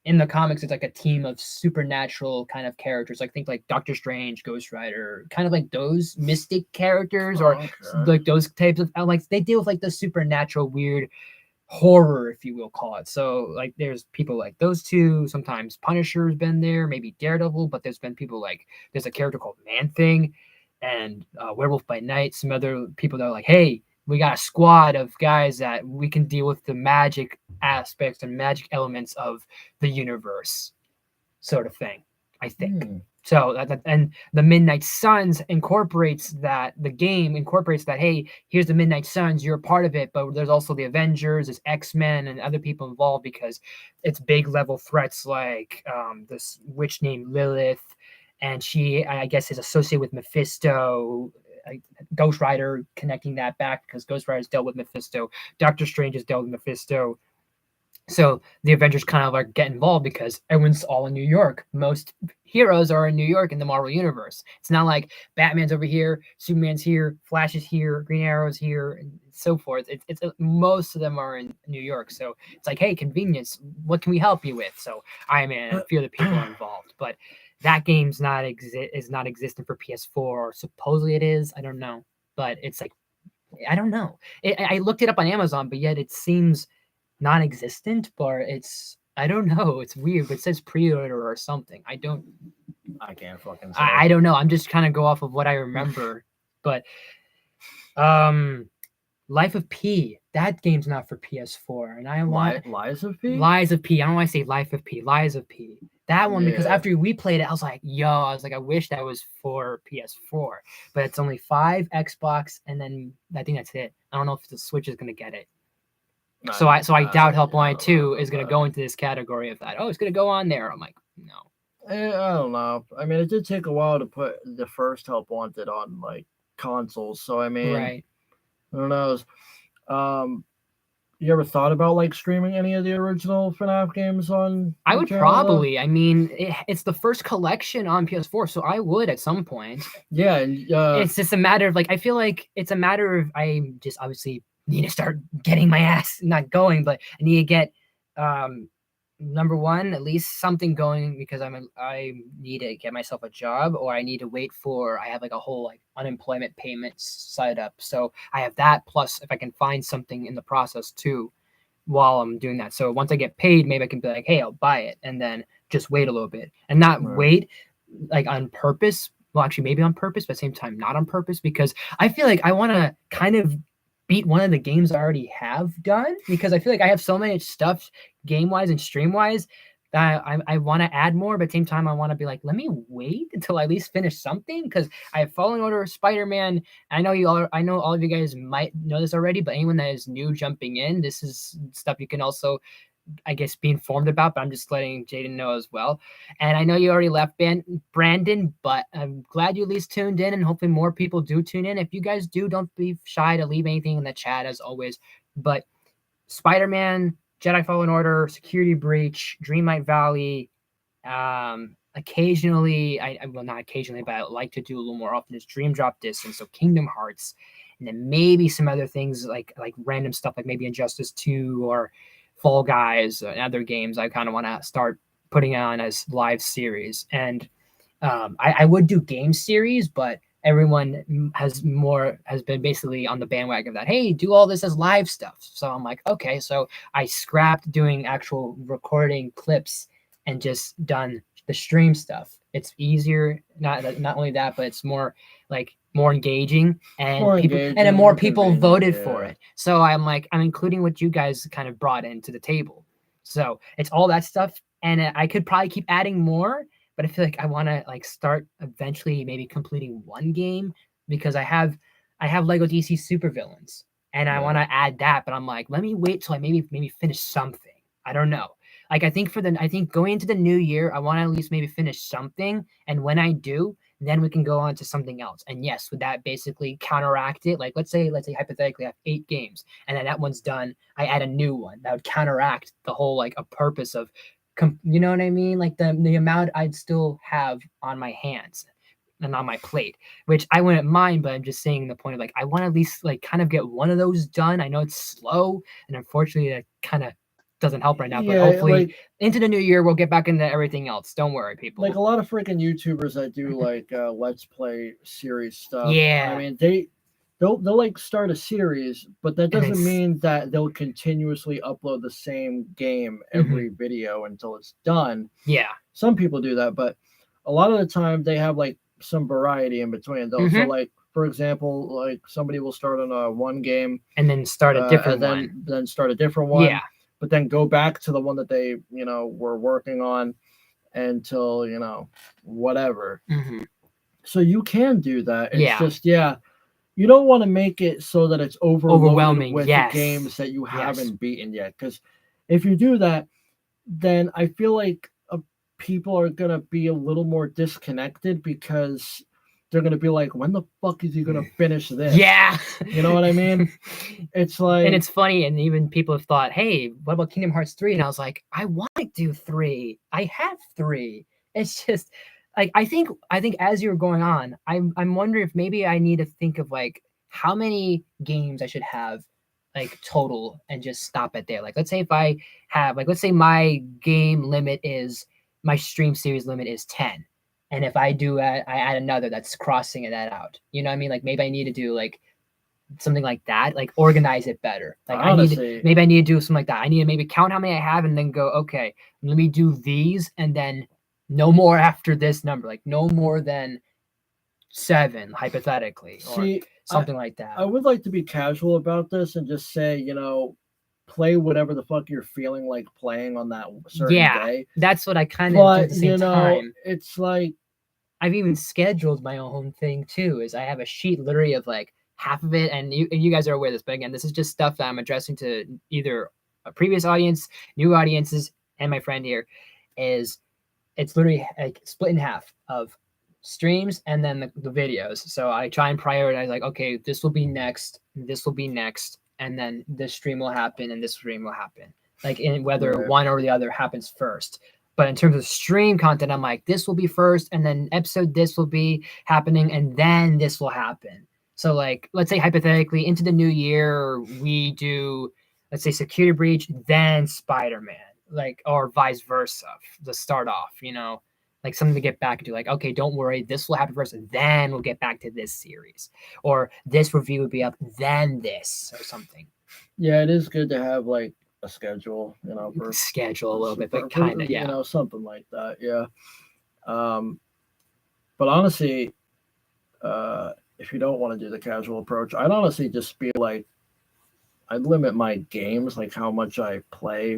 in the comics, it's like a team of supernatural kind of characters. Like think like Doctor Strange, Ghost Rider, kind of like those mystic characters, or Okay. like those types of like they deal with like the supernatural, weird horror, if you will call it. So like there's people like those two. Sometimes Punisher's been there, maybe Daredevil, but there's been people like there's a character called Man Thing and Werewolf by Night. Some other people that are like, hey, we got a squad of guys that we can deal with the magic aspects and magic elements of the universe, sort of thing. I think. Hmm. So and the Midnight Suns incorporates that the game incorporates that. Hey, here's the Midnight Suns. You're a part of it, but there's also the Avengers, there's X-Men, and other people involved because it's big level threats like this witch named Lilith, and she I guess is associated with Mephisto. Ghost Rider connecting that back because Ghost Rider's dealt with Mephisto. Doctor Strange has dealt with Mephisto. So the Avengers kind of like get involved because everyone's all in New York. Most heroes are in New York in the Marvel universe. It's not like Batman's over here, Superman's here, Flash is here, Green Arrow's here, and so forth. It's most of them are in New York. So it's like, hey, convenience. What can we help you with? So Iron Man and a few other people are involved, but that game's not is not existent for PS4. Or supposedly it is. I don't know, but it's like I don't know. I looked it up on Amazon, but yet it seems non-existent, but it's I don't know. It's weird, but it says pre-order or something. I can't fucking say. I don't know. I'm just kind of go off of what I remember. But um Life of P, that game's not for PS4. And I want Lies of P? Lies of P. I don't want to say Life of P, Lies of P. That one because Yeah. after we played it, I was like, I wish that was for PS4. But it's only 5 Xbox, and then I think that's it. I don't know if the Switch is gonna get it. So I doubt Helpline 2 is going to go into this category of that. Oh, it's going to go on there. I'm like, no. I don't know. I mean, it did take a while to put the first Help Wanted on like consoles, so I mean, Right. who knows? Um, you ever thought about like streaming any of the original FNAF games on I your would channel? probably. I mean, it's the first collection on PS4, so I would at some point. Yeah, and It's just a matter of like I feel like it's a matter of I just obviously need to start getting my ass not going, but I need to get number one at least something going because I need to get myself a job or I need to wait for I have like a whole like unemployment payments set up. So I have that plus if I can find something in the process too while I'm doing that. So once I get paid, maybe I can be like, hey, I'll buy it and then just wait a little bit and not Right. wait like on purpose. Well, actually, maybe on purpose, but at the same time, not on purpose because I feel like I want to kind of beat one of the games I already have done because I feel like I have so many stuff game wise and stream wise that I want to add more, but at the same time, I want to be like, let me wait until I at least finish something because I have Fallen Order, Spider Man. I know all of you guys might know this already, but anyone that is new jumping in, this is stuff you can also I guess, be informed about, but I'm just letting Jaden know as well. And I know you already left Brandon, but I'm glad you at least tuned in, and hopefully more people do tune in. If you guys do, don't be shy to leave anything in the chat as always. But Spider-Man, Jedi Fallen Order, Security Breach, Dreamlight Valley, occasionally, well not occasionally, but I like to do a little more often is Dream Drop Distance, so Kingdom Hearts, and then maybe some other things like random stuff like maybe Injustice 2 or Fall Guys and other games I kind of want to start putting on as live series. And I would do game series, but everyone has been basically on the bandwagon of that. Hey, do all this as live stuff. So I'm like, okay. So I scrapped doing actual recording clips and just done the stream stuff. It's easier. Not only that, but it's more like more engaging and More people engaging, and then more more people convenient, voted yeah. for it. So I'm like, I'm including what you guys kind of brought into the table. So it's all that stuff, and I could probably keep adding more, but I feel like I want to like start eventually maybe completing one game because I have Lego DC Supervillains and I want Right. to add that, but I'm like, let me wait till I maybe finish something. I don't know. Like I think going into the new year, I want to at least maybe finish something, and when I do, then we can go on to something else. And yes, would that basically counteract it? Like let's say hypothetically I have 8 games and then that one's done, I add a new one. That would counteract the whole like a purpose of you know what I mean? Like the amount I'd still have on my hands and on my plate, which I wouldn't mind, but I'm just saying the point of like I want to at least like kind of get one of those done. I know it's slow, and unfortunately, that kind of doesn't help right now. But Yeah, hopefully into the new year we'll get back into everything else. Don't worry, people. like a lot of freaking YouTubers that do like let's play series stuff. I Yeah, mean, they'll like start a series, but that and doesn't it's mean that they'll continuously upload the same game mhm. every video until it's done. Yeah. Some people do that, but a lot of the time they have like some variety in between. They'll so Hmm. like for example, like somebody will start on a one game And then start a different and one. then start a different Yeah. one, but then go back to the one that they were working on until whatever. Hmm. So you can do that. It's Yeah. just you don't want to make it so that it's overloaded Overwhelming. with Yes. games that you Yes. haven't beaten yet. Because if you do that, then I feel like people are gonna be a little more disconnected because they're gonna be like, when the fuck is he gonna finish this? Yeah. You know what I mean? It's And like, it's funny, and even people have thought, "Hey, what about Kingdom Hearts 3?" And I was like, "I want to do 3. I have 3." It's just like I think as you're going on, I'm wondering if maybe I need to think of like how many games I should have like total and just stop it there. Like let's say if I have like let's say my game limit is my stream series limit is 10. And if I add another that's crossing that out. You know what I mean? Like maybe I need to do like something like that, like organize it better. Like honestly, maybe I need to do something like that. I need to maybe count how many I have and then go, okay, let me do these and then no more after this number, like no more than 7, hypothetically, or see, something like I that. would like to be casual about this and just say, play whatever the fuck you're feeling like playing on that certain Yeah, day. that's what I kind of do at But, the same time. it's like, I've even scheduled my own thing too. Is I have a sheet literally of like half of it, and you guys are aware of this, but again, this is just stuff that I'm addressing to either a previous audience, new audiences, and my friend here. Is it's literally like split in half of streams and then the videos. So I try and prioritize like, okay, this will be next, this will be next, and then this stream will happen and this stream will happen. Like in whether right, one or the other happens first. But in terms of stream content, I'm like, this will be first, and then episode this will be happening, and then this will happen. So like, let's say hypothetically, into the new year, we do, let's say Security Breach, then Spider-Man, like, or vice versa to start off, like something to get back into. Like, okay, don't worry, this will happen first, and then we'll get back to this series, or this review will be up, then this, or something. yeah, it is good to have like a schedule, for Schedule a little bit, but kind of, yeah. something like that. Yeah. Um, but honestly, if you don't want to do the casual approach, I'd honestly just be like, I'd limit my games, like how much I play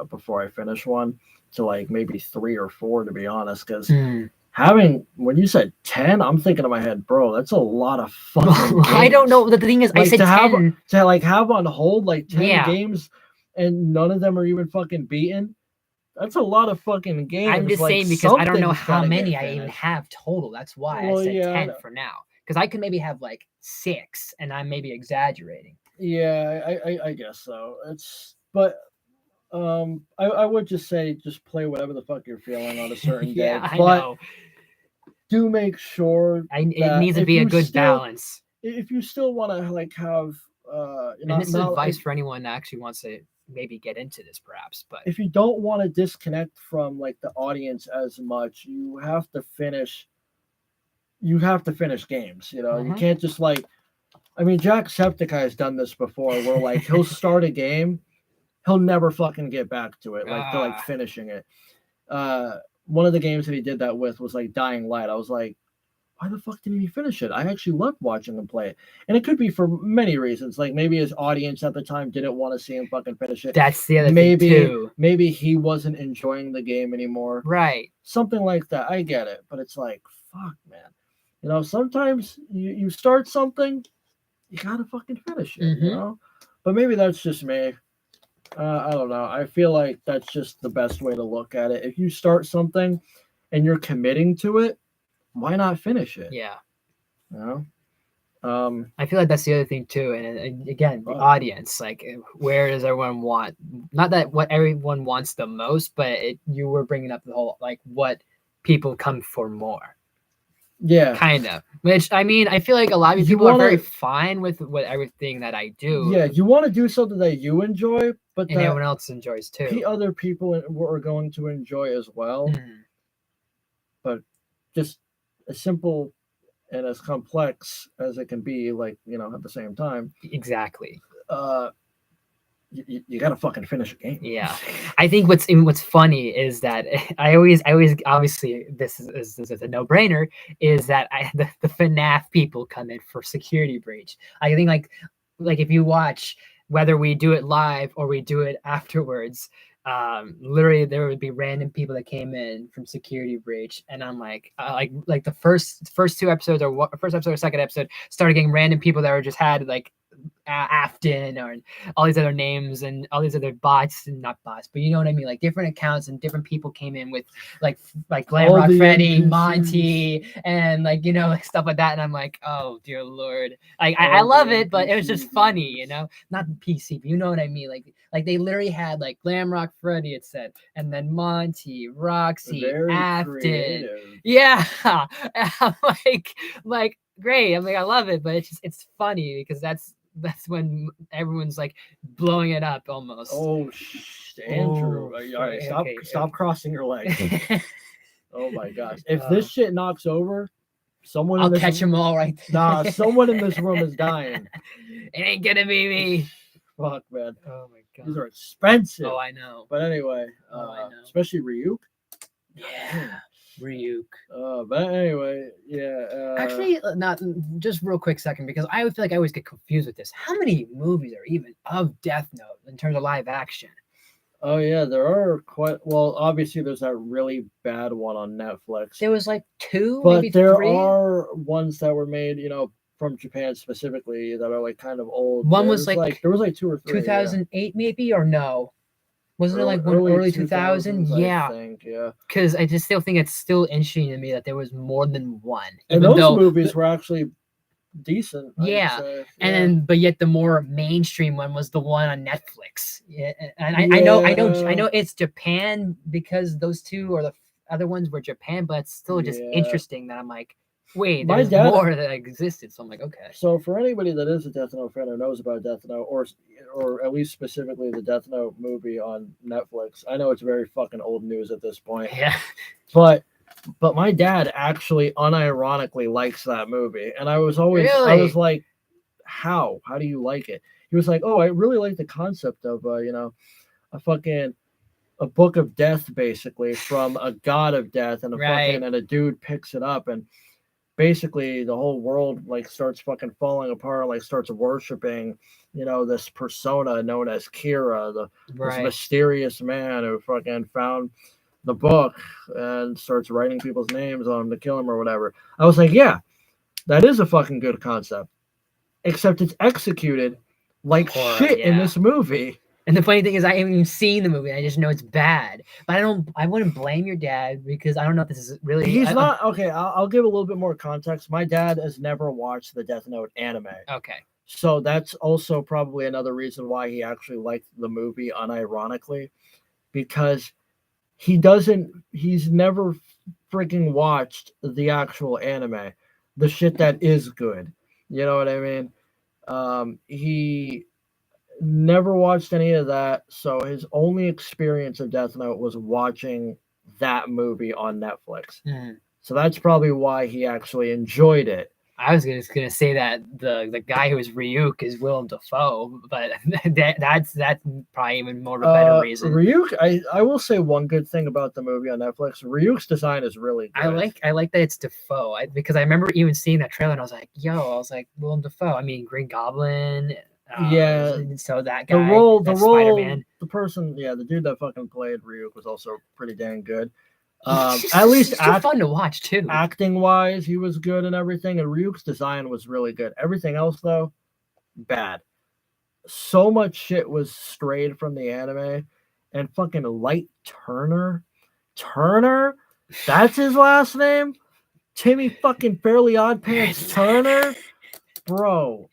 before I finish one, to like maybe 3 or 4, to be honest. Because when you said 10, I'm thinking in my head, bro, that's a lot of fucking games. I don't know. The thing is, like, I said 10. To like have on hold like 10 Yeah. games and none of them are even fucking beaten. That's a lot of fucking games. I'm just like, saying because I don't know something's how gotta many get I even finished. have total. That's why Well, I said yeah, I 10 know. for now. Because I could maybe have like 6, and I'm maybe exaggerating. Yeah, I guess so. But I would just say just play whatever the fuck you're feeling on a certain day. Yeah, I But know. do make sure It that needs to be a good balance. if you still want to like have And this is advice for anyone that actually wants to maybe get into this, perhaps. But if you don't want to disconnect from like the audience as much, you have to finish games. You can't just like, I mean, Jacksepticeye has done this before where like he'll start a game, he'll never fucking get back to it, like to like finishing it. One of the games that he did that with was like Dying Light. I was like, why the fuck didn't he finish it? I actually loved watching him play it. And it could be for many reasons. Like maybe his audience at the time didn't want to see him fucking finish it. That's the other thing too. Maybe he wasn't enjoying the game anymore. Right. Something like that. I get it. But it's like, fuck, man. Sometimes you start something, you gotta fucking finish it, But maybe that's just me. I don't know. I feel like that's just the best way to look at it. If you start something and you're committing to it, why not finish it? Yeah. I feel like that's the other thing too. And again, the audience, like, where does everyone want? Not that what everyone wants the most, but you were bringing up the whole, like, what people come for more. Yeah. kind of. Which I mean, I feel like a lot of You people are very want to, fine with everything that I do, yeah, you want to do something that you enjoy, but and that everyone else enjoys too. other people are going to enjoy as well. Mhm. But just as simple and as complex as it can be, like, at the same time, Exactly. uh, you got to fucking finish a game. Yeah, I think what's funny is that I always obviously this is a no brainer is that the FNAF people come in for security breach. I think like if you watch whether we do it live or we do it afterwards, literally there would be random people that came in from security breach, and I'm like the first two episodes or first episode or second episode started getting random people that were just had like Afton or all these other names and all these other bots and not bots, but you know what I mean, like different accounts and different people came in with like Glam All Rock the Freddy, NPCs. Monty, and like like stuff like that. And I'm like, oh dear lord, like I All the love it, but it was just NPCs. funny, not PC, but you know what I mean, like they literally had like Glam Rock Freddy, it said, and then Monty, Roxy, Very Afton, creative. yeah. I'm like great. I'm like I love it, but it's funny because that's when everyone's like blowing it up almost. Oh, Andrew. Oh, All right, stop okay. stop crossing your legs. Oh my gosh. If Uh, this shit knocks over, someone I'll in this catch them all right there. nah, someone in this room is dying. It ain't gonna be me. Fuck, man. Oh my These god. are expensive. Oh, I know. But anyway, I know. especially Ryuk. Yeah, Ryuk. But anyway, yeah. Actually, not just real quick second because I would feel like I always get confused with this. How many movies are even of Death Note in terms of live action? Oh yeah, there are quite well. Obviously, there's that really bad one on Netflix. There was like two, but maybe there three. are ones that were made, from Japan specifically that are like kind of old. One was There was like two or three. 2008 maybe, or no? Wasn't it like one early 2000? 2000s, Yeah, I think, yeah. because I just still think it's still interesting to me that there was more than one. And Even those though movies were actually decent. yeah, I'd say. and Yeah. then but yet the more mainstream one was the one on Netflix. Yeah, and I know it's Japan because those two or the other ones were Japan, but it's still just Yeah. interesting that I'm like, wait, My there's dad- more that existed. So I'm like, okay. So for anybody that is a Death Note fan or knows about Death Note, or at least specifically the Death Note movie on Netflix, I know it's very fucking old news at this point. Yeah. But my dad actually unironically likes that movie, and I was I Really? was like, how do you like it? He was like, oh, I really like the concept of a book of death, basically, from a god of death, and Right. and a dude picks it up, and basically the whole world like starts fucking falling apart, like starts worshiping this persona known as Kira, this Right. mysterious man who fucking found the book and starts writing people's names on them to kill them or whatever. I was like, yeah, that is a fucking good concept, except it's executed like Horror, shit in yeah. this movie. And the funny thing is, I haven't even seen the movie. I just know it's bad. But I wouldn't blame your dad because I don't know if this is really. He's not okay. I'll give a little bit more context. My dad has never watched the Death Note anime. Okay. So that's also probably another reason why he actually liked the movie unironically, because he's never freaking watched the actual anime, the shit that is good. You know what I mean? He never watched any of that, so his only experience of Death Note was watching that movie on Netflix. Mhm. So that's probably why he actually enjoyed it. I was just gonna say that the guy who is Ryuk is Willem Dafoe, but that's probably even more of a better reason. Ryuk, I will say one good thing about the movie on Netflix. Ryuk's design is really good. I like that it's Dafoe because I remember even seeing that trailer and I was like, Willem Dafoe. I mean, Green Goblin. Yeah. So that guy, the Spider-Man. the person, the dude that fucking played Ryuk was also pretty dang good. At least fun to watch too. Acting wise, he was good and everything, and Ryuk's design was really good. Everything else though, bad. So much shit was strayed from the anime, and fucking Light Turner, that's his last name, Timmy fucking Fairly Odd Pants Turner, bro.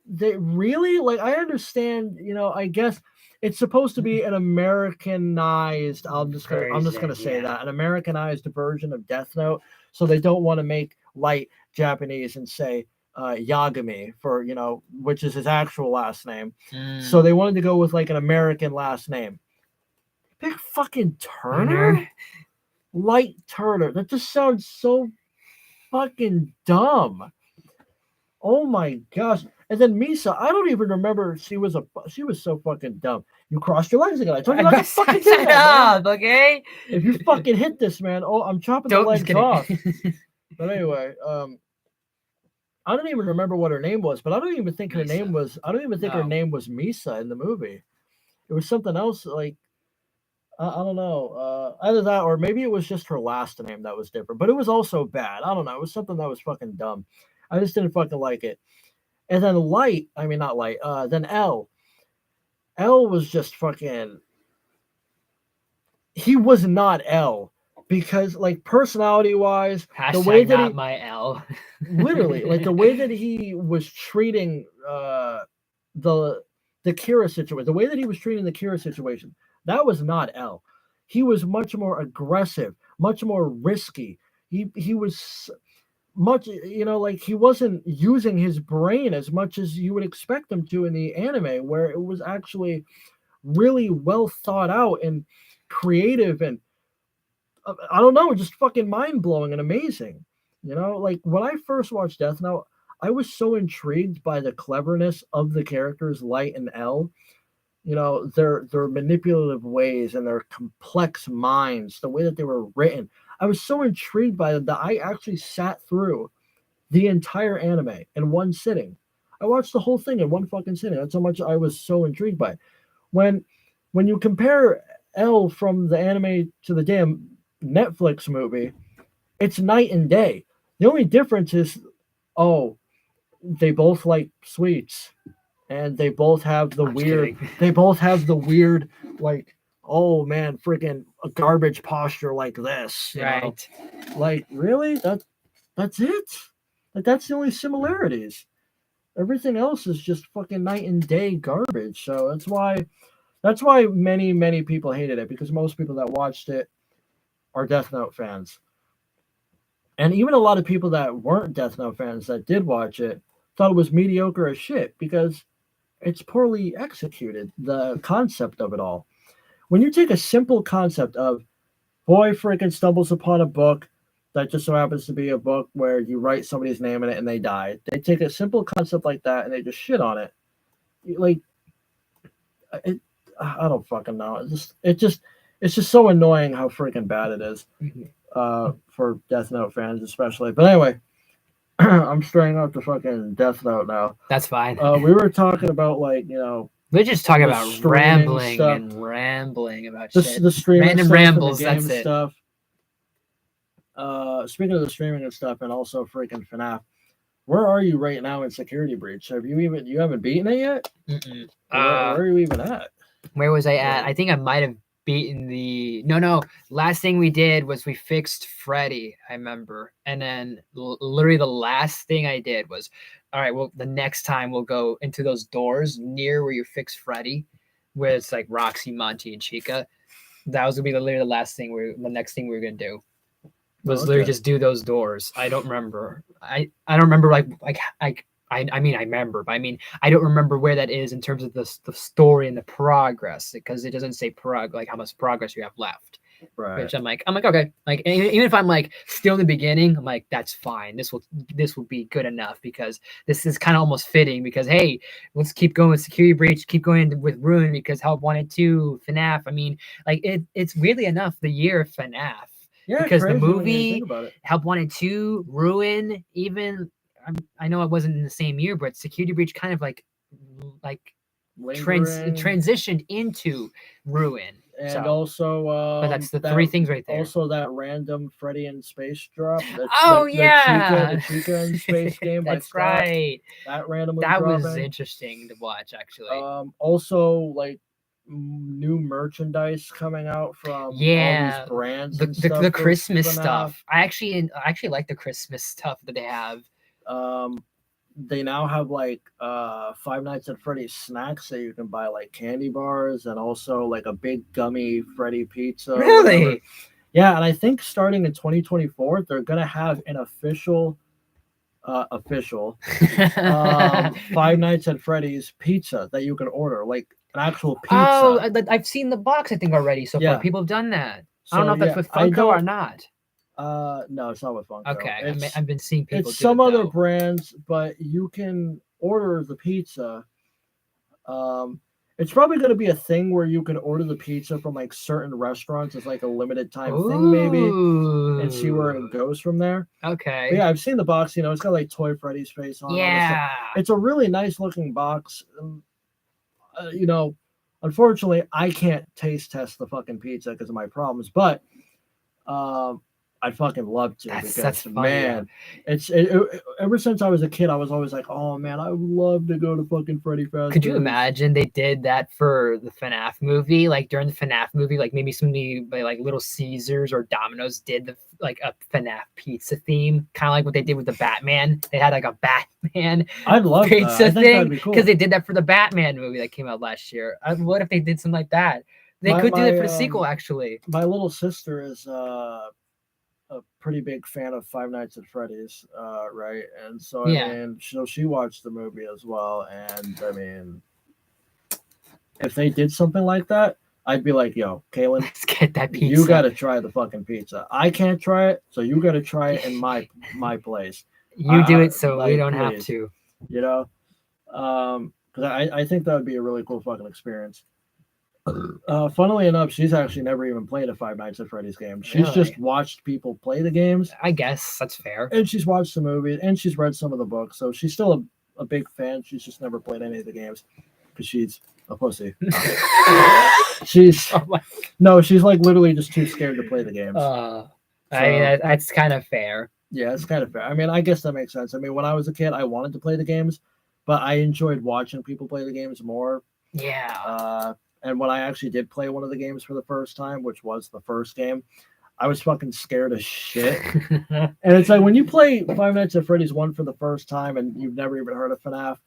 They really, like, I understand, I guess it's supposed to be an Americanized. I'm just gonna version. say Yeah. that an Americanized version of Death Note. So they don't want to make Light Japanese and say Yagami for which is his actual last name. So Mm. they wanted to go with like an American last name. Pick fucking Turner. Turner, Light Turner. That just sounds so fucking dumb. Oh my gosh. And then Misa, I don't even remember she was so fucking dumb. You crossed your legs again. I told you not to fucking do Shut that, up, okay? man. If you fucking hit this, man, oh, I'm chopping the Don't, just legs kidding. off. But anyway, I don't even remember what her name was, but I don't even think her name Misa. was I don't even think her No. name was Misa in the movie. It was something else like I don't know. Either that or maybe it was just her last name that was different. But it was also bad. I don't know. It was something that was fucking dumb. I just didn't fucking like it. And then Light, I mean not Light, then L. L was just fucking he was not L because like personality wise, the way Hashtag that not he my L. literally like the way that he was treating the the Kira situation, the way that he was treating the Kira situation, that was not L. He was much more aggressive, much more risky. He was much like he wasn't using his brain as much as you would expect him to in the anime, where it was actually really well thought out and creative and I don't know, just fucking mind blowing and amazing. Like when I first watched Death Note, I was so intrigued by the cleverness of the characters Light and L. Their manipulative ways and their complex minds, the way that they were written. I was so intrigued by them that I actually sat through the entire anime in one sitting. I watched the whole thing in one fucking sitting. That's how much I was so intrigued by it. When when you compare L from the anime to the damn Netflix movie, it's night and day. The only difference is, oh, they both like sweets, and they both have the I'm just weird. kidding. They both have the weird, like, oh man, freaking a garbage posture like this. Right. Like really, that's it. Like that's the only similarities. Everything else is just fucking night and day garbage. So that's why many people hated it because most people that watched it are Death Note fans. And even a lot of people that weren't Death Note fans that did watch it thought it was mediocre as shit because it's poorly executed, the concept of it all. When you take a simple concept of boy freaking stumbles upon a book that just so happens to be a book where you write somebody's name in it and they die. They take a simple concept like that and they just shit on it. Like it, I don't fucking know. It's just so annoying how freaking bad it is. For Death Note fans especially. But anyway, I'm straying off the fucking Death Note now. That's fine. We were talking about We're just talking the about streaming rambling stuff, and rambling about the shit. the streaming Random stuff rambles, and the that's game it. stuff. Speaking of the streaming and stuff, and also freaking FNAF. Where are you right now in Security Breach? You haven't beaten it yet? Mm-mm. Where are you even at? Where was I at? Yeah. I think I might have beaten no. Last thing we did was we fixed Freddy, I remember. And then literally the last thing I did was, all right, well, the next time we'll go into those doors near where you fix Freddy, where it's like Roxy, Monty, and Chica. That was gonna be literally the next thing we were gonna do. Was literally just do those doors. I don't remember. I don't remember I mean I remember, but I mean I don't remember where that is in terms of the story and the progress because it doesn't say like how much progress you have left. Right. Which I'm like okay, like even if I'm like still in the beginning, I'm like that's fine. This will be good enough because this is kind of almost fitting because hey, let's keep going with Security Breach, keep going with Ruin because Help Wanted 2, FNAF. I mean like it's weirdly enough the year of FNAF. Yeah, Because the crazy when you movie think about it. Help Wanted 2, Ruin, even I know it wasn't in the same year, but Security Breach kind of like Lingering. transitioned into Ruin. And So, also, but that's the three things right there. Also, that random Freddy in space drop. Oh the yeah, Chica in space game by that's Scott. Right. That randomly That dropping. was interesting to watch, actually. Also, like new merchandise coming out from all these brands and stuff. The Christmas stuff. I actually like the Christmas stuff that they have. they now have like Five Nights at Freddy's snacks that you can buy, like candy bars, and also like a big gummy Freddy pizza or whatever. Really? Yeah, and I think starting in 2024, they're gonna have an official Five Nights at Freddy's pizza that you can order, like an actual Oh, pizza. I've seen the box, I think, already so far. Yeah. People have done that. I don't So know if that's yeah, with I Funko or don't. not. No, it's not with Funko. Okay, I've been seeing people It's do some it other though. brands, but you can order the pizza. Um, it's probably going to be a thing where you can order the pizza from like certain restaurants as like a limited time thing, maybe, and see where Ooh. it goes from there. But Okay. yeah, I've seen the box. It's got like Toy Freddy's face on all this stuff. Yeah. It's a really nice looking box. You know, unfortunately, I can't taste test the fucking pizza because of my problems, but um, I'd fucking love to That's because funny though. man, ever since I was a kid, I was always like, oh man, I would love to go to fucking Freddy Could you Fazbear's. imagine they did that for the FNAF movie? Like during the FNAF movie, like maybe somebody by like Little Caesars or Domino's did the like a FNAF pizza theme, kind of like what they did with the Batman. They had like a Batman I'd love that. I pizza think that'd thing be because cool. they did that for the Batman movie that came out last year. What if they did something like that? They My could do that my for the sequel, actually. my little sister is a pretty big fan of Five Nights at Freddy's, right? And so I Yeah, mean, she watched the movie as well, and I mean, if they did something like that, I'd be like, yo, Kaylin, let's get that you pizza. got to try the fucking pizza. I can't try it, so you got to try it in my place. You do it so we Like don't have please, to. you know, because I think that would be a really cool fucking experience. Funnily enough, she's actually never even played a Five Nights at Freddy's game. She's just Really? watched people play the games, I guess that's fair. and she's watched the movie, and she's read some of the books. So she's still a big fan. She's just never played any of the games because she's a pussy. She's Oh my. no, she's like literally just too scared to play the games. I mean, So that's kind of fair. yeah, it's kind of fair. I mean, I guess that makes sense. I mean, when I was a kid, I wanted to play the games, but I enjoyed watching people play the games more. Yeah. And when I actually did play one of the games for the first time, which was the first game, I was fucking scared as shit. And it's like when you play Five Nights at Freddy's 1 for the first time and you've never even heard of FNAF,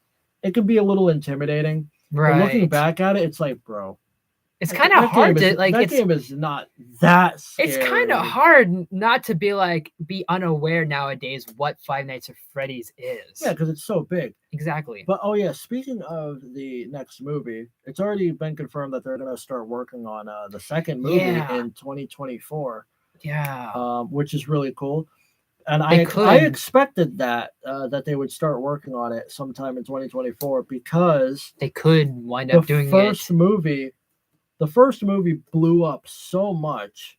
it can be a little intimidating. But looking Right. back at it, it's like, bro, It's kind of hard to like. That game is not that scary. It's kind of hard not to be unaware nowadays what Five Nights at Freddy's is. Yeah, because it's so big. Exactly. But oh yeah, speaking of the next movie, it's already been confirmed that they're going to start working on the second movie in 2024. Yeah. Which is really cool. And They I could. expected that they would start working on it sometime in 2024 because They could wind up doing it. The first movie blew up so much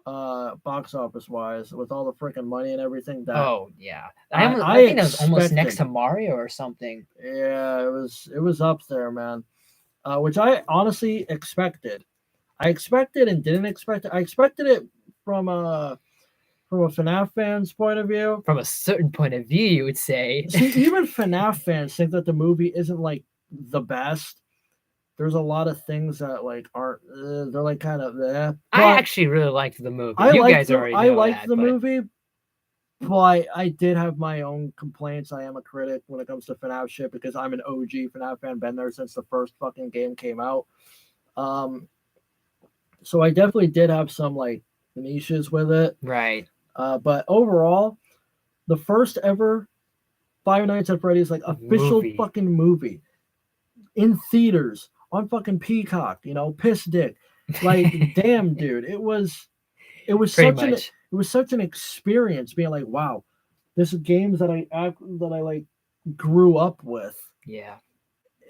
box office wise with all the freaking money and everything that Oh yeah. I think that was almost next to expected. Mario or something. Yeah, it was up there, man. Which I honestly expected. I expected and didn't expect it. I expected it from a FNAF fan's point of view. From a certain point of view, you would say. See, even FNAF fans think that the movie isn't like the best. There's a lot of things that like aren't. They're like kind of. I actually really liked the movie. I You liked guys already know I liked that, the but movie, but I did have my own complaints. I am a critic when it comes to FNAF shit because I'm an OG FNAF fan. Been there since the first fucking game came out. So I definitely did have some like niches with it. right. But overall, the first ever Five Nights at Freddy's like official Movie. fucking movie in theaters on fucking Peacock, piss dick. Like, damn, dude, it was such an experience being like, wow, this games that I like grew up with Yeah.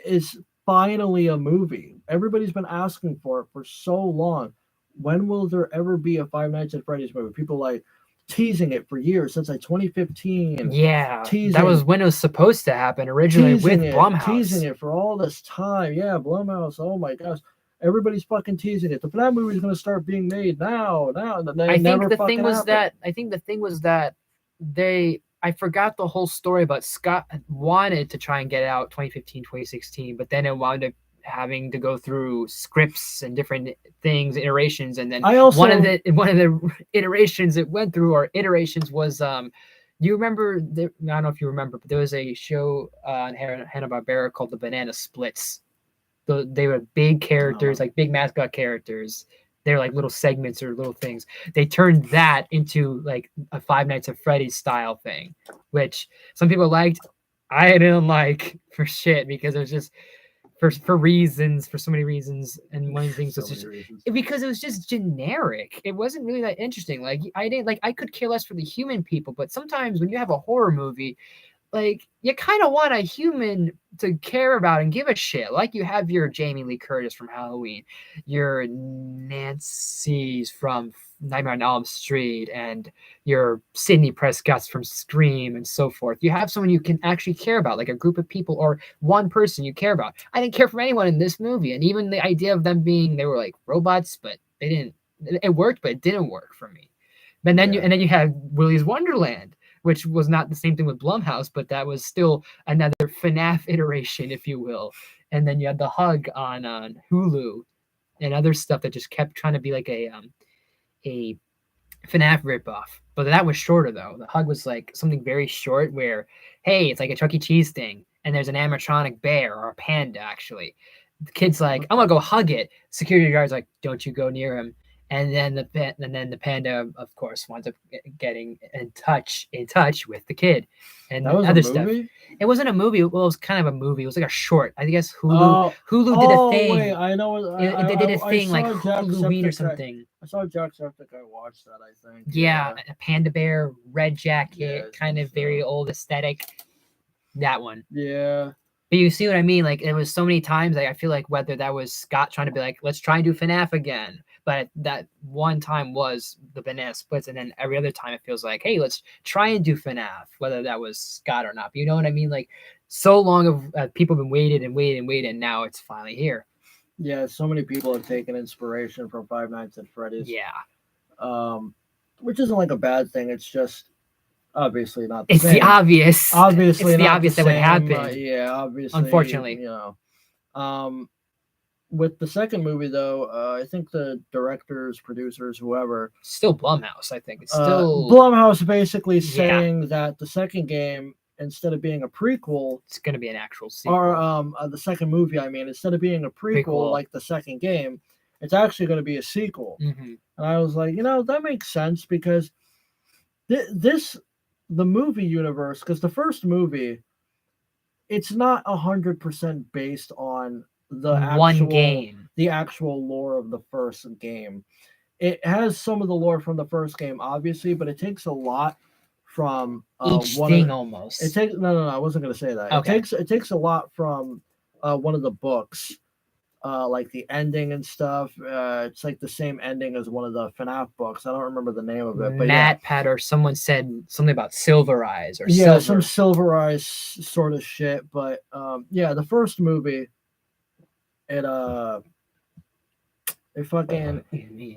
is finally a movie. Everybody's been asking for it for so long. When will there ever be a Five Nights at Freddy's movie? People like teasing it for years since like 2015. Yeah. Teasing, that was when it was supposed to happen originally with Blumhouse. Teasing it for all this time. Yeah, Blumhouse. Oh my gosh. Everybody's fucking teasing it. The FNAF movie is going to start being made now. I think the thing was that I forgot the whole story, but Scott wanted to try and get it out 2015, 2016, but then it wound up having to go through scripts and different things, iterations, and then one of the iterations it went through or iterations was Do you remember? I don't know if you remember, but there was a show on Hanna-Barbera called The Banana Splits. They were big characters, like big mascot characters. They were like little segments or little things. They turned that into like a Five Nights at Freddy's style thing, which some people liked. I didn't like for shit because it was just for reasons, for so many reasons, and one of the things So was many just reasons. because it was just generic. It wasn't really that interesting. Like I didn't like I could care less for the human people, but sometimes when you have a horror movie, like you kind of want a human to care about and give a shit. Like you have your Jamie Lee Curtis from Halloween, your Nancy's from Nightmare on Elm Street, and your Sidney Prescott's from Scream, and so forth. You have someone you can actually care about, like a group of people or one person you care about. I didn't care for anyone in this movie, and even the idea of them being they were like robots, but they didn't. It worked, but it didn't work for me. But then you have Willy's Wonderland, which was not the same thing with Blumhouse, but that was still another FNAF iteration, if you will. And then you had The Hug on Hulu and other stuff that just kept trying to be like a FNAF ripoff. But that was shorter though. The Hug was like something very short where, hey, it's like a Chuck E. Cheese thing, and there's an animatronic bear or a panda actually. The kid's like, I'm gonna go hug it. Security guard's like, don't you go near him. And then the panda, of course, winds up getting in touch with the kid, That and was a other stuff. movie. It wasn't a movie. Well, it was kind of a movie. It was like a short. I guess Oh, Hulu did a wait, thing. I know. They did a I thing like saw Halloween or Jacksepticeye. something. I saw Jacksepticeye watch that. I think. Yeah, a panda bear, red jacket, Yeah, kind of very old aesthetic. That one. Yeah. But you see what I mean? Like it was so many times. Like, I feel like whether that was Scott trying to be like, let's try and do FNAF again, but that one time was the Banana Splits, and then every other time it feels like, hey, let's try and do FNAF, whether that was Scott or not. But you know what I mean? Like so long of people have been waited and waited and waited, and now it's finally here. Yeah, so many people have taken inspiration from Five Nights at Freddy's. Yeah, Which isn't like a bad thing. It's just obviously not the it's same. the obvious. Obviously, it's the not obvious the that would same. happen. Yeah, obviously. Unfortunately. With the second movie though, I think the directors, producers, whoever, Still Blumhouse. I think it's still Blumhouse basically saying that the second game, instead of being a prequel, it's going to be an actual sequel. Or the second movie, I mean, instead of being a prequel like the second game, it's actually going to be a sequel. Mm-hmm. And I was like, that makes sense because the movie universe, because the first movie, it's not 100% based on the actual lore of the first game. It has some of the lore from the first game, obviously, but it takes a lot from each thing almost. It takes no, I wasn't going to say that. Okay. It takes a lot from one of the books, like the ending and stuff. It's like the same ending as one of the FNAF books. I don't remember the name of it, but Pat or someone said something about Silver Eyes or some Silver Eyes sort of shit. But the first movie, it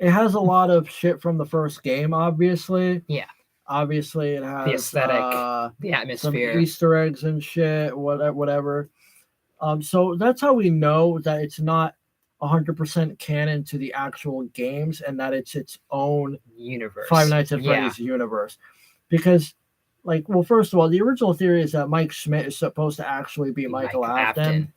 has a lot of shit from the first game, obviously. Yeah. Obviously, it has the aesthetic, the atmosphere, some Easter eggs and shit, whatever. So that's how we know that it's not 100% canon to the actual games, and that it's its own universe, Five Nights at Freddy's universe. Because, first of all, the original theory is that Mike Schmidt is supposed to actually be Michael Afton,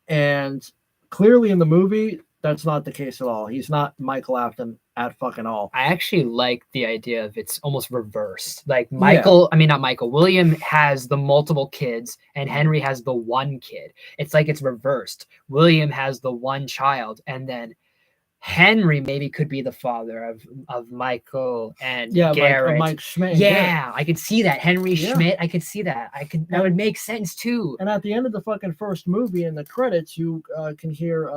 and clearly in the movie, that's not the case at all. He's not Michael Afton at fucking all. I actually like the idea of it's almost reversed. Like William has the multiple kids and Henry has the one kid. It's like it's reversed. William has the one child, and then Henry maybe could be the father of Michael and Garrett. Mike Schmidt. Yeah, I could see that. Henry Schmidt, I could see that. That would make sense too. And at the end of the fucking first movie, in the credits, you can hear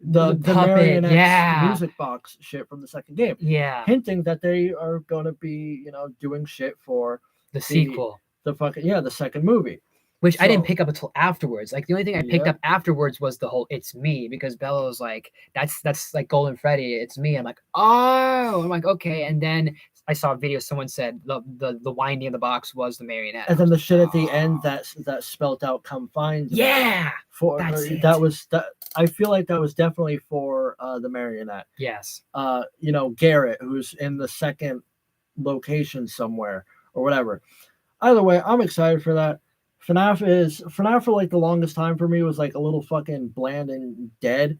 the marionette music box shit from the second game. Yeah. Hinting that they are going to be, doing shit for the sequel. The second movie. Which I didn't pick up until afterwards. Like the only thing I picked up afterwards was the whole "it's me" because Bella was like, "That's like Golden Freddy, it's me." I'm like, "Oh," I'm like, "Okay." And then I saw a video. Someone said the winding of the box was the marionette. And then the shit at the end that spelt out "come find me." Yeah, that was. I feel like that was definitely for the marionette. Yes. Garrett, who's in the second location somewhere. or whatever. Either way, I'm excited for that. FNAF for like the longest time for me was like a little fucking bland and dead,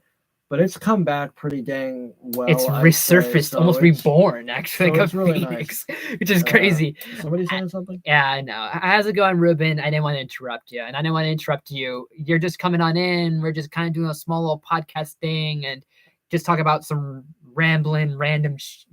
but it's come back pretty dang It's well, I'd say. resurfaced, almost reborn, actually, So like a it's really nice. phoenix, which is crazy. Somebody saying something? Yeah, I know. How's it going, Ruben? I didn't want to interrupt you, and I didn't want to interrupt you. You're just coming on in. We're just kind of doing a small little podcast thing and just talk about some rambling,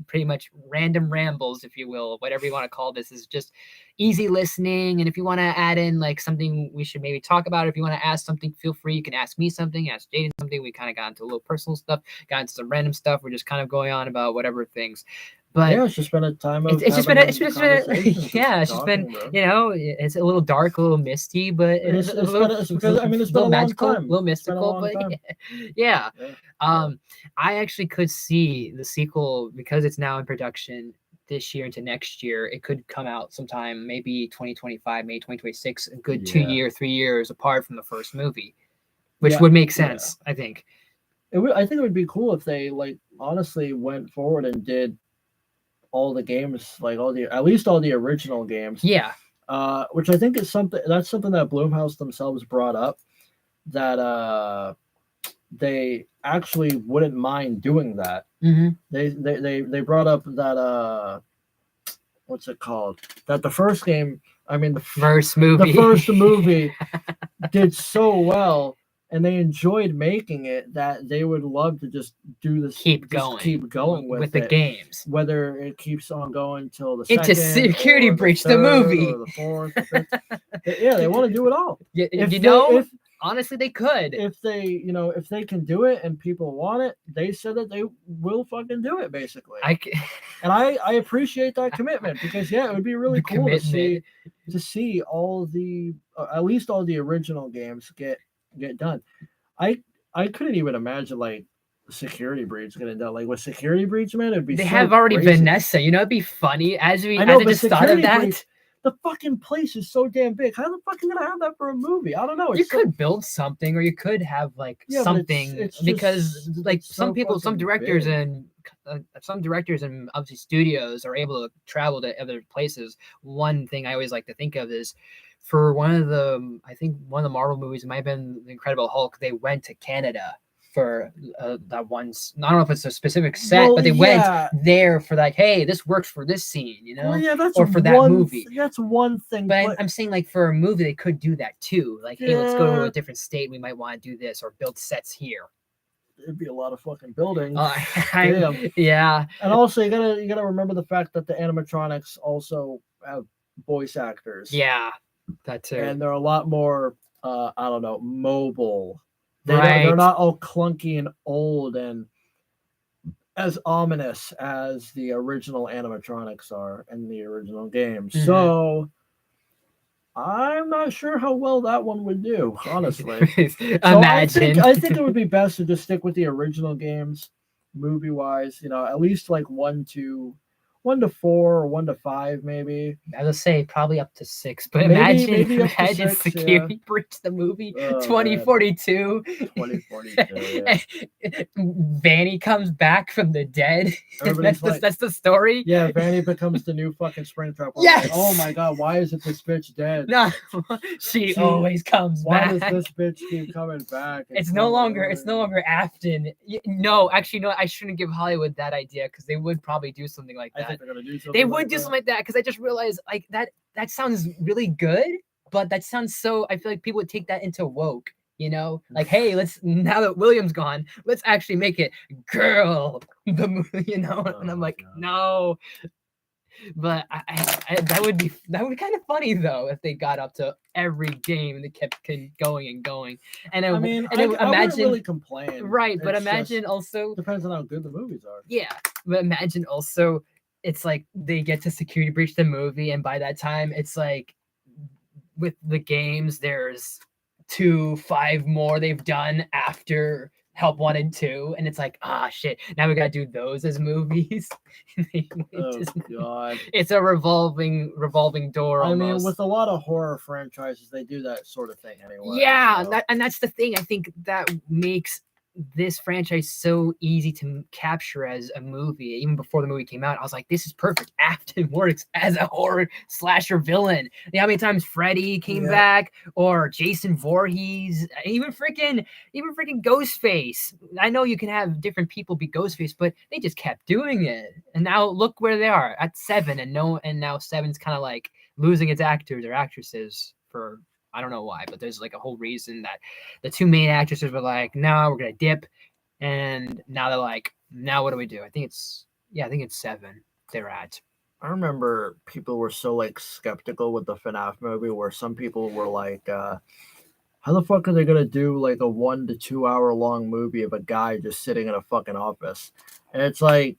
pretty much random rambles, if you will, whatever you want to call this. Is just easy listening. And if you want to add in like something we should maybe talk about, if you want to ask something, feel free. You can ask me something, ask Jaden something. We kind of got into a little personal stuff, got into some random stuff. We're just kind of going on about whatever things. But yeah, it's just been a time of it's just been yeah, it's just been it's a little dark, a little misty, but it's because I mean it's been a long time, a little mystical, but yeah. I actually could see the sequel because it's now in production this year into next year. It could come out sometime, maybe 2025, maybe 2026, a good 3 years apart from the first movie, which would make sense. I think. I think it would be cool if they like honestly went forward and did all the games, like at least all the original games. Yeah. Which I think is something that Blumhouse themselves brought up, that they actually wouldn't mind doing that. Mm-hmm. They brought up that what's it called? That the first game, I mean the first movie did so well, and they enjoyed making it, that they would love to just do this, keep going with the games, whether it keeps on going till the into second security breach the movie or the fourth, the fifth. Yeah, they want to do it all. If honestly they could, if they can do it and people want it, they said that they will fucking do it, basically. And I appreciate that commitment, because it would be really cool to see all the at least all the original games get done. I couldn't even imagine like Security Breach getting done. Like with Security Breach, man, it'd be they have already crazy. Vanessa. It'd be funny I just thought of that. Breach, the fucking place is so damn big. How the fuck are you gonna have that for a movie? I don't know. You could build something, or you could have like something, it's because like some directors big. And some directors and obviously studios are able to travel to other places. One thing I always like to think of is, for one of the Marvel movies, it might have been The Incredible Hulk, they went to Canada for that one. I don't know if it's a specific set, but they went there for like, hey, this works for this scene, that's or for that movie. That's one thing. But I'm saying, like, for a movie, they could do that too. Like, hey, let's go to a different state. We might want to do this, or build sets here. It'd be a lot of fucking buildings. Yeah. And also, you gotta remember the fact that the animatronics also have voice actors. Yeah, that too. And they're a lot more, I don't know, mobile. They're not all clunky and old and as ominous as the original animatronics are in the original game. Mm-hmm. So I'm not sure how well that one would do, honestly. Imagine. I think it would be best to just stick with the original games, movie-wise. At least like 1 to 4 or 1 to 5, maybe. I would say probably up to 6, but imagine 6, Security Breach the movie, 2042. 2042. Vanny comes back from the dead. That's the story. Yeah, Vanny becomes the new fucking Springtrap. Yes. Like, oh my god, why isn't this bitch dead? No, she always comes back. Why does this bitch keep coming back? It's no longer Afton. No, actually, no. I shouldn't give Hollywood that idea, because they would probably do something like that. They would do something like that, because I just realized like that sounds really good, but that sounds so, I feel like people would take that into woke, like, hey, now that William's gone, let's actually make it girl the movie, and I'm like, no. But that would be kind of funny though, if they got up to every game and they kept going and going. And I wouldn't really complain, right? But imagine also, depends on how good the movies are. Yeah, but imagine also, it's like they get to Security Breach the movie, and by that time, it's like with the games, there's 5 more they've done after Help 1 and 2, and it's like, shit, now we gotta do those as movies. God, it's a revolving door. Almost. I mean, with a lot of horror franchises, they do that sort of thing anyway. Yeah, and that's the thing. I think that makes this franchise so easy to capture as a movie. Even before the movie came out, I was like, this is perfect. Afton works as a horror slasher villain. You know how many times Freddy came back, or Jason Voorhees, even freaking Ghostface. I know you can have different people be Ghostface, but they just kept doing it. And now look where they are at 7, and now 7's kind of like losing its actors or actresses for I don't know why, but there's like a whole reason that the two main actresses were like, no, we're gonna dip, and now they're like, now what do we do? I think it's 7 they're at. I remember people were so like skeptical with the FNAF movie, where some people were like, how the fuck are they gonna do like a 1 to 2 hour long movie of a guy just sitting in a fucking office? And it's like,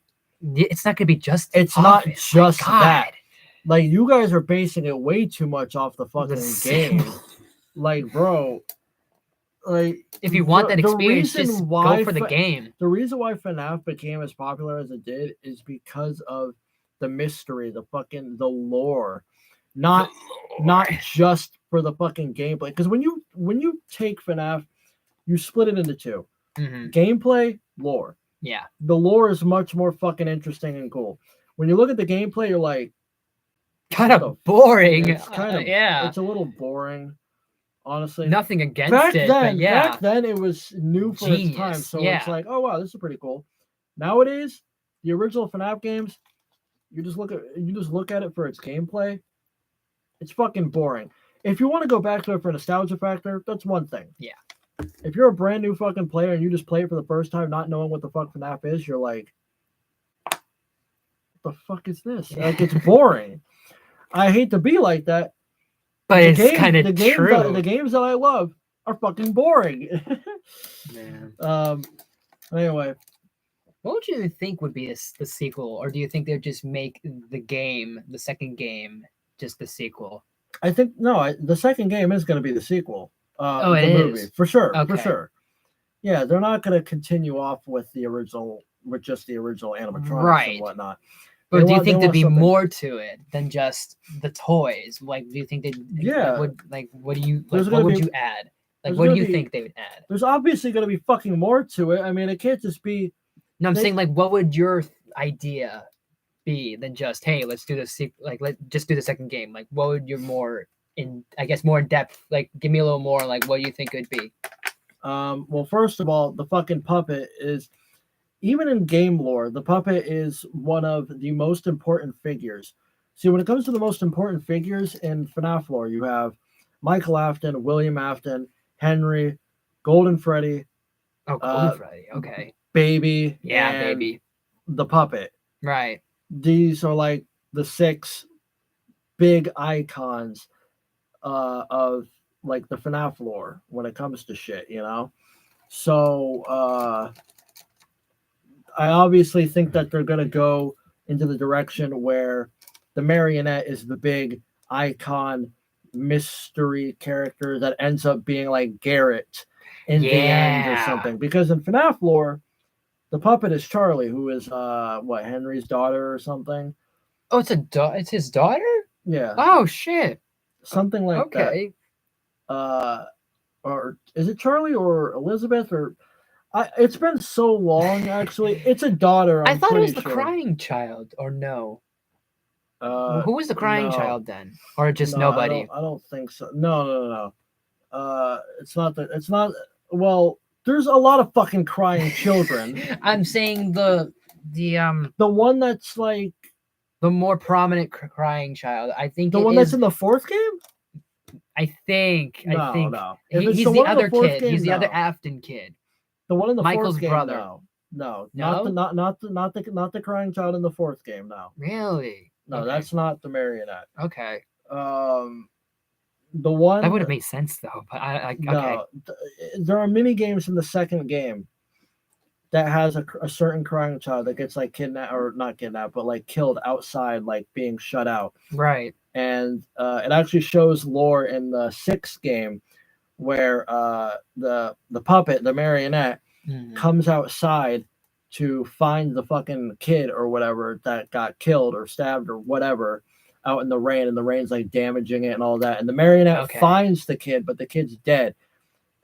it's not gonna be just it's office. not just that. Like, you guys are basing it way too much off the fucking game. Like, bro, like, if you want that experience, just go for the game. The reason why FNAF became as popular as it did is because of the mystery, the lore, not just for the fucking gameplay. Because when you take FNAF, you split it into two: gameplay, lore. Yeah, the lore is much more fucking interesting and cool. When you look at the gameplay, you're like, kind of boring. It's kind of it's a little boring. Honestly, nothing against it, but yeah. Back then it was new for its time, so it's like, oh wow, this is pretty cool. Nowadays, the original FNAF games, you just look at it for its gameplay. It's fucking boring. If you want to go back to it for nostalgia factor, that's one thing. Yeah. If you're a brand new fucking player and you just play it for the first time, not knowing what the fuck FNAF is, you're like, what the fuck is this? Like, it's boring. I hate to be like that. But it's kind of true. The games that I love are fucking boring. Man. Anyway. What would you think would be the sequel? Or do you think they'd just make the second game, just the sequel? I think, no, the second game is going to be the sequel. It movie. is? For sure. Okay. For sure. Yeah, they're not going to continue off with just the original animatronics and whatnot. But do you think there'd be more to it than just the toys? Like, do you think they'd? Yeah. What do you? Like, what would you add? Like, what do you think they would add? There's obviously going to be fucking more to it. I mean, it can't just be. No, I'm saying, like, what would your idea be than just, hey, let's do this? Like, let's just do the second game. Like, what would your more in depth? Like, give me a little more. Like, what do you think it would be? Well, first of all, the fucking puppet is. Even in game lore, the puppet is one of the most important figures. See, when it comes to the most important figures in FNAF lore, you have Michael Afton, William Afton, Henry, Golden Freddy. Oh, Golden Freddy. Okay. Baby. Yeah, Baby. The puppet. Right. These are like the 6 big icons of like the FNAF lore when it comes to shit, you know? So, I obviously think that they're going to go into the direction where the marionette is the big icon mystery character that ends up being like Garrett in the end or something. Because in FNAF lore, the puppet is Charlie, who is Henry's daughter or something. Oh, it's his daughter? Yeah. Oh shit. Something like that. Or is it Charlie or Elizabeth or it's been so long, actually. It's a daughter. I thought it was the crying child, or no? Who was the crying child then, or just nobody? I don't think so. No. It's not that. It's not. Well, there's a lot of fucking crying children. I'm saying the one that's like the more prominent crying child. I think the one that's in the 4th game. I think. No. He's the other kid. He's the other Afton kid. The one in the Michael's 4th game, brother. No, not the crying child in the 4th game. No, really. No, that's not the marionette. Okay. The one that would have made sense though. But okay. There are mini games in the 2nd game that has a certain crying child that gets like kidnapped or not kidnapped, but like killed outside, like being shut out. Right. And it actually shows lore in the 6th game, where the puppet, the marionette, comes outside to find the fucking kid or whatever that got killed or stabbed or whatever out in the rain, and the rain's like damaging it and all that. And the marionette finds the kid, but the kid's dead.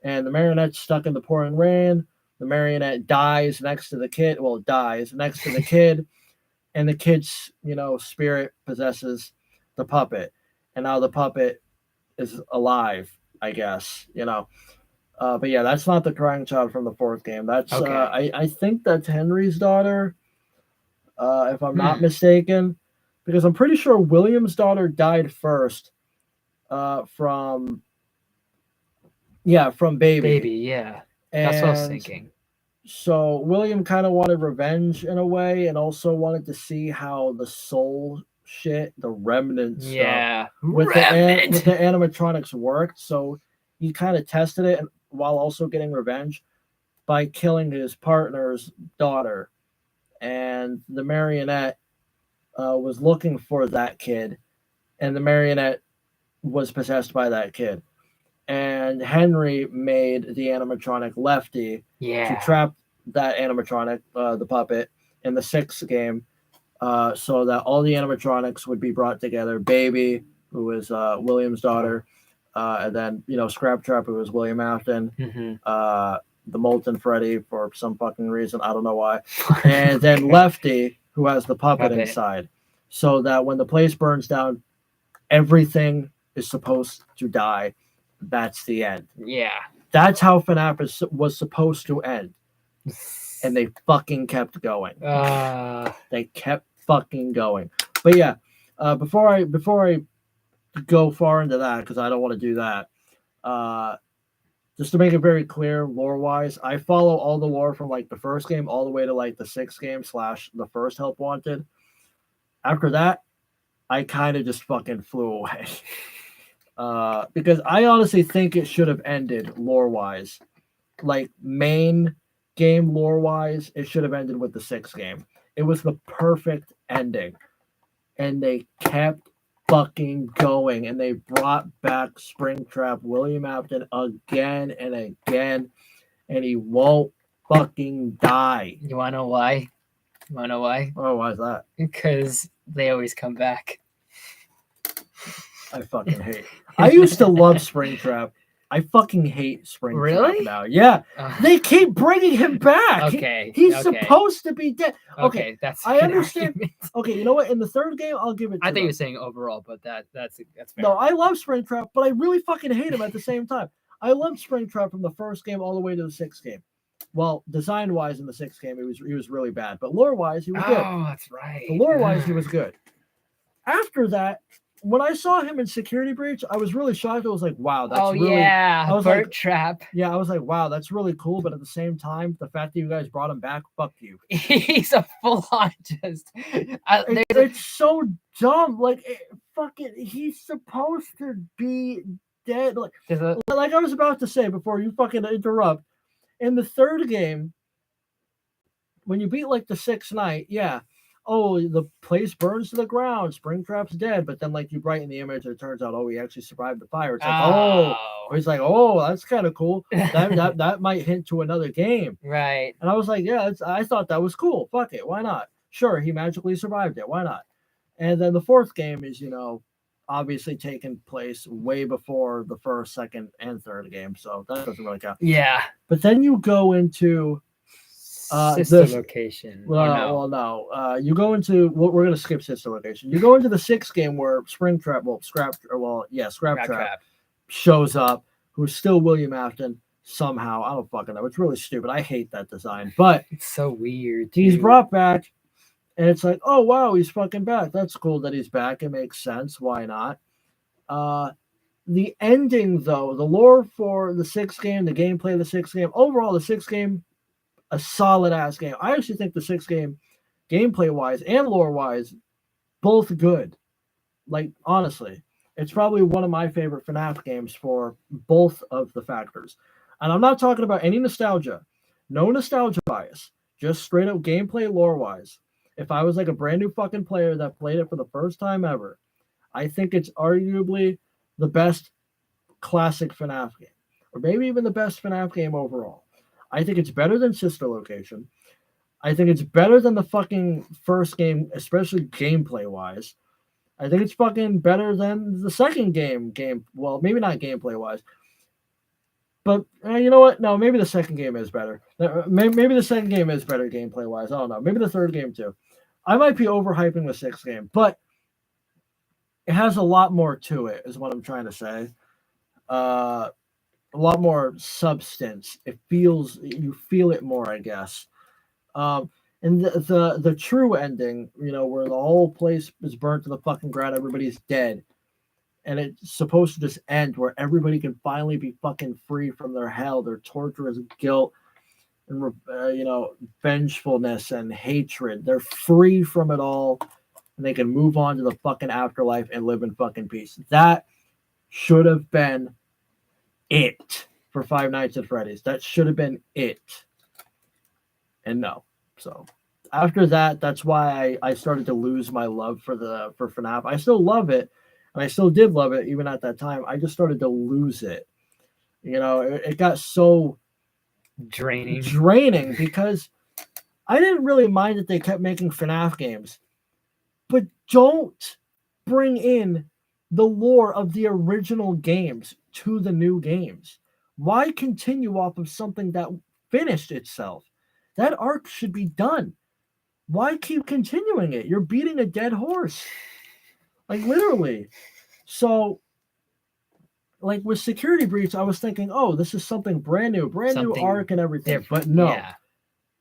And the marionette's stuck in the pouring rain. The marionette dies next to the kid. Well, dies next to the kid, and the kid's spirit possesses the puppet, and now the puppet is alive. I guess. But yeah, that's not the crying child from the fourth game. That's Okay. I think that's Henry's daughter, if I'm not Hmm. mistaken, because I'm pretty sure William's daughter died first, from from baby, Baby, yeah. That's what I was and thinking. so William kind of wanted revenge in a way, and also wanted to see how the soul shit, the remnant stuff, Yeah. with Remnant. the animatronics worked. So he kind of tested it, while also getting revenge by killing his partner's daughter. And the marionette was looking for that kid, and the marionette was possessed by that kid. And Henry made the animatronic Lefty to Yeah. trap that animatronic, the puppet, in the sixth game, so that all the animatronics would be brought together. Baby, who was William's daughter, and then Scrap Trap, who was William Afton, Hmm. uh, the Molten Freddy for some fucking reason, I don't know why, and then Okay. Lefty, who has the puppet Puppet. inside, so that when the place burns down, everything is supposed to die. That's the end. Yeah. That's how Fnaf was supposed to end, and they fucking kept going. Uh, They kept fucking going. But yeah, before I go far into that, because I don't want to do that. Uh, just to make it very clear, lore wise, I follow all the lore from like the first game all the way to like the sixth game / the first Help Wanted. After that, I kind of just fucking flew away. Because I honestly think it should have ended lore wise. Like main game lore wise, it should have ended with the sixth game. It was the perfect ending. And they kept fucking going. And they brought back Springtrap William Afton again and again. And he won't fucking die. you wanna know why? You wanna know why? Oh, why is that? Because they always come back. I fucking hate. I used to love Springtrap. I fucking hate Springtrap Really? now. Yeah, they keep bringing him back. Okay. He's Okay. supposed to be dead. Okay, Okay. That's. I an understand. argument. Okay, you know what? In the third game, I'll give it to I think them. you're saying overall, but that's fair. No, I love Springtrap, but I really fucking hate him at the same time. I loved Springtrap from the first game all the way to the sixth game. Well, design wise, in the sixth game, he was really bad, but lore wise, he was good. Oh, that's right. The lore wise, he was good. After that, when I saw him in Security Breach, I was really shocked. I was like, wow, that's really. Yeah, I was Bird like, Trap. yeah, I was like, wow, that's really cool. But at the same time, the fact that you guys brought him back, fuck you. He's a full on just. It's so dumb. Like, fucking, he's supposed to be dead. Like I was about to say before you fucking interrupt. In the third game, when you beat like the sixth night, yeah. Oh, the place burns to the ground. Springtrap's dead, but then like you brighten the image, and it turns out, oh, he actually survived the fire. It's like, oh, he's like, oh, that's kind of cool. That might hint to another game, right. And I was like, yeah, I thought that was cool. Fuck it, why not? Sure, he magically survived it. Why not? And then the fourth game is, obviously taking place way before the first, second, and third game, so that doesn't really count. Yeah. But then you go into sister location. Well, no. You go into. We're gonna skip sister location. You go into the sixth game where Springtrap, Scrap Trap shows up, who's still William Afton somehow. I don't fucking know. It's really stupid. I hate that design, but it's so weird. He's brought back, and it's like, oh wow, he's fucking back. That's cool that he's back. It makes sense. Why not? The ending though, the lore for the sixth game, the gameplay of the sixth game, overall, the sixth game, a solid ass game. I actually think the sixth game, gameplay wise and lore wise, both good. Like honestly, it's probably one of my favorite FNAF games for both of the factors. And I'm not talking about any nostalgia, no nostalgia bias, just straight up gameplay lore wise. If I was like a brand new fucking player that played it for the first time ever, I think it's arguably the best classic FNAF game, or maybe even the best FNAF game overall. I think it's better than Sister Location. I think it's better than the fucking first game, especially gameplay wise. I think it's fucking better than the second game. Well, maybe not gameplay wise. But you know what? No, maybe the second game is better. Maybe the second game is better gameplay wise. I don't know. Maybe the third game too. I might be overhyping the sixth game, but it has a lot more to it. Is what I'm trying to say. Uh, a lot more substance. It feels you feel it more, I guess. Um, and the true ending, where the whole place is burnt to the fucking ground, everybody's dead, and it's supposed to just end where everybody can finally be fucking free from their hell, their torturous guilt, and vengefulness and hatred. They're free from it all, and they can move on to the fucking afterlife and live in fucking peace. That should have been it for Five Nights at Freddy's. That should have been it. And no. So after that, that's why I started to lose my love for FNAF. I still love it, and I still did love it even at that time. I just started to lose it. It got so draining because I didn't really mind that they kept making FNAF games, but don't bring in the lore of the original games to the new games. Why continue off of something that finished itself? That arc should be done. Why keep continuing it? You're beating a dead horse. Like, literally. So, like, with Security Breach, I was thinking, oh, this is something brand new arc and everything. Different. But no. Yeah.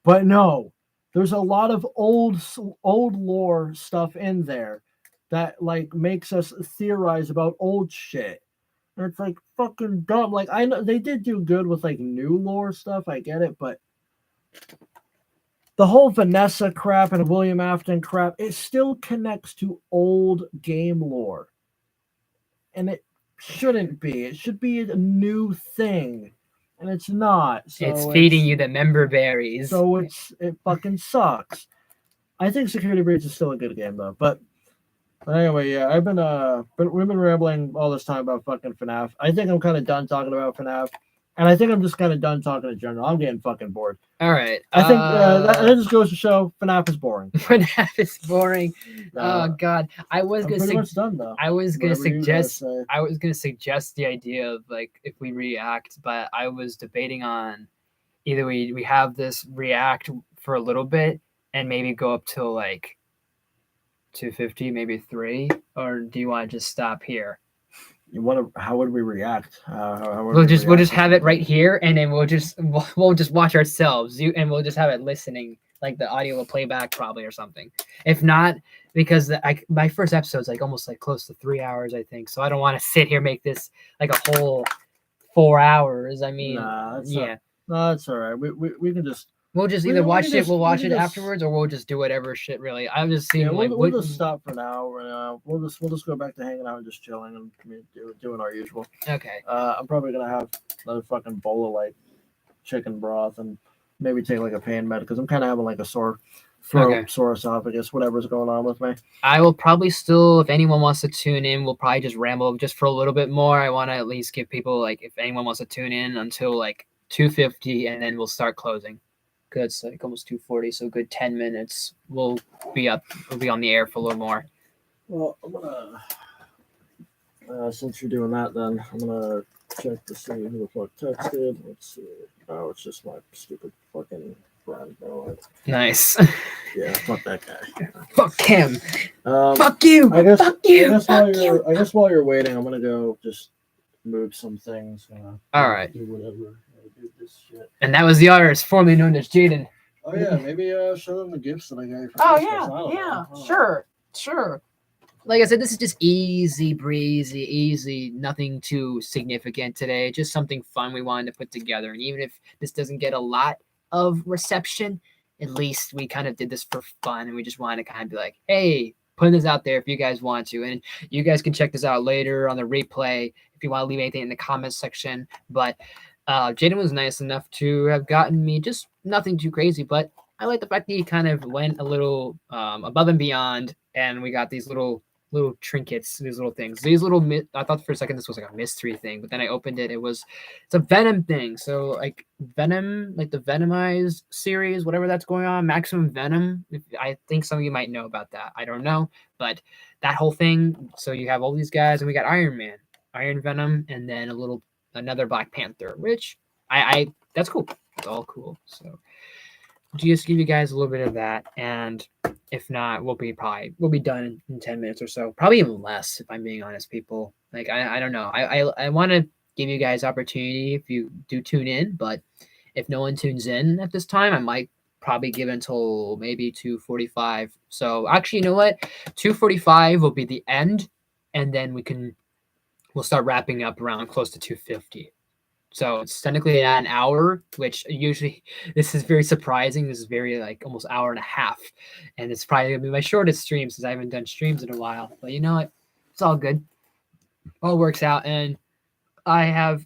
But no. There's a lot of old lore stuff in there that, like, makes us theorize about old shit. And it's, like, fucking dumb. Like, I know they did do good with, like, new lore stuff. I get it, but the whole Vanessa crap and William Afton crap, it still connects to old game lore. And it shouldn't be. It should be a new thing. And it's not. So it's feeding you the member berries. So it fucking sucks. I think Security Breach is still a good game though. But anyway, yeah, we've been rambling all this time about fucking FNAF. I think I'm kind of done talking about FNAF. And I think I'm just kind of done talking in general. I'm getting fucking bored. All right. I think that just goes to show FNAF is boring. FNAF is boring. Oh God, I was gonna suggest the idea of like if we react, but I was debating on either we have this react for a little bit and maybe go up to like 250, maybe 3, or do you want to just stop here? How would we react? We'll just have it right here, and then we'll just watch ourselves. And we'll just have it listening, like the audio will play back probably or something. If not, because my first episode's like almost like close to 3 hours, I think. So I don't want to sit here make this like a whole 4 hours. I mean, no, that's all right. We can just. We'll just either watch it. We'll watch it afterwards, or we'll just do whatever shit. Really, I'm just seeing we'll just stop for now. We'll just go back to hanging out and just chilling and doing our usual. Okay. I'm probably gonna have another fucking bowl of like chicken broth and maybe take like a pain med because I'm kind of having like a sore throat, sore esophagus, whatever's going on with me. I will probably still, if anyone wants to tune in, we'll probably just ramble just for a little bit more. I want to at least give people like if anyone wants to tune in until like 250, and then we'll start closing. It's like almost 240, so good 10 minutes. We'll be on the air for a little more. Well, I'm gonna since you're doing that, then I'm gonna check to see who the fuck texted. Let's see. Oh, it's just my stupid fucking friend. Nice. Yeah, fuck that guy. Fuck him. Fuck you. Fuck you. I guess while you're waiting, I'm gonna go just move some things. All right. Do whatever. This shit. And that was the artist formerly known as Jaden. Oh yeah, maybe show them the gifts that I got. Sure. Like I said, this is just easy breezy, easy, nothing too significant today. Just something fun we wanted to put together. And even if this doesn't get a lot of reception, at least we kind of did this for fun, and we just wanted to kind of be like, hey, putting this out there if you guys want to. And you guys can check this out later on the replay if you want to leave anything in the comments section. But Jaden was nice enough to have gotten me just nothing too crazy, but I like the fact that he kind of went a little above and beyond, and we got these little trinkets, these little things. I thought for a second this was like a mystery thing, but then I opened it. It's a Venom thing. So like Venom, like the Venomized series, whatever that's going on, Maximum Venom. I think some of you might know about that. I don't know, but that whole thing. So you have all these guys, and we got Iron Man, Iron Venom, and then a little another Black Panther, which I that's cool. It's all cool. So just give you guys a little bit of that, and if not, we'll be done in 10 minutes or so, probably even less if I'm being honest, people. Like I don't know. I want to give you guys opportunity if you do tune in, but if no one tunes in at this time, I might probably give until maybe 2:45. So actually, you know what? 2:45 will be the end, and then we'll start wrapping up around close to 2:50. So it's technically at an hour, which usually this is very surprising. This is very like almost hour and a half, and it's probably gonna be my shortest stream since I haven't done streams in a while. But you know what? It's all good. All works out, and I have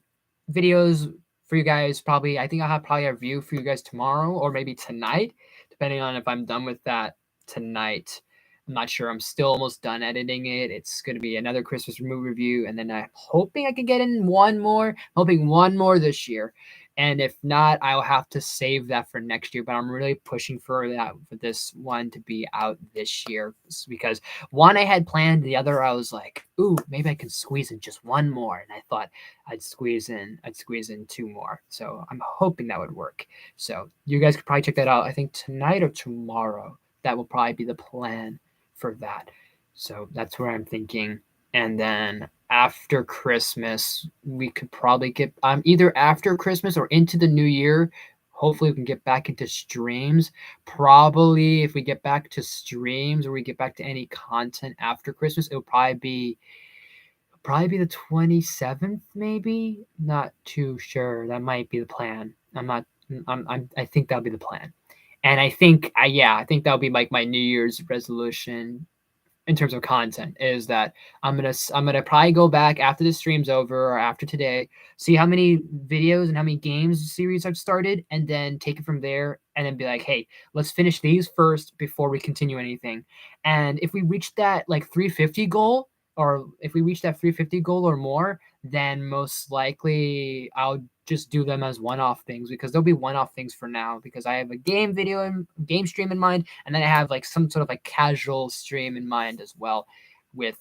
videos for you guys. Probably, I think I'll have probably a review for you guys tomorrow or maybe tonight, depending on if I'm done with that tonight. I'm not sure. I'm still almost done editing it. It's going to be another Christmas movie review, and then I'm hoping I can get in one more. Hoping one more this year, and if not, I'll have to save that for next year. But I'm really pushing for that for this one to be out this year because one I had planned, the other I was like, ooh, maybe I can squeeze in just one more, and I thought I'd squeeze in two more. So I'm hoping that would work. So you guys could probably check that out. I think tonight or tomorrow. That will probably be the plan for that. So that's where I'm thinking. And then after Christmas, we could probably get either after Christmas or into the new year. Hopefully, we can get back into streams. Probably, if we get back to streams or we get back to any content after Christmas, it'll probably be the 27th, maybe. Not too sure. That might be the plan. I'm not. I think that'll be the plan. And I think, I think that'll be like my New Year's resolution in terms of content is that I'm gonna probably go back after the stream's over or after today, see how many videos and how many games series I've started, and then take it from there, and then be like, hey, let's finish these first before we continue anything. And if we reach that like 350 goal, or if we reach that 350 goal or more, then most likely I'll just do them as one-off things because they'll be one-off things for now because I have a game stream in mind, and then I have like some sort of like casual stream in mind as well with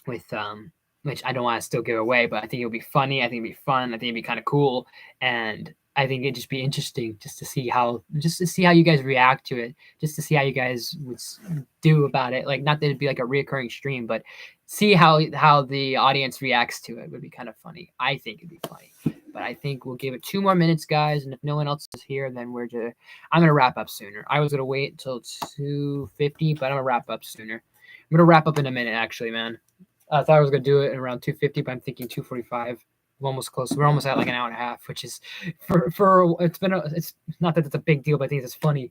which I don't want to still give away, but I think it'll be funny. I think it'll be fun. I think it'd be kind of cool, and I think it'd just be interesting just to see how you guys react to it, just to see how you guys would do about it. Like not that it'd be like a reoccurring stream, but see how the audience reacts to it would be kind of funny. I think it'd be funny. But I think we'll give it 2 more minutes, guys. And if no one else is here, then I'm gonna wrap up sooner. I was gonna wait until 2:50, but I'm gonna wrap up sooner. I'm gonna wrap up in a minute, actually, man. I thought I was gonna do it in around 2:50, but I'm thinking 2:45. We're almost close. We're almost at like an hour and a half, which is for it's not that it's a big deal, but I think it's funny.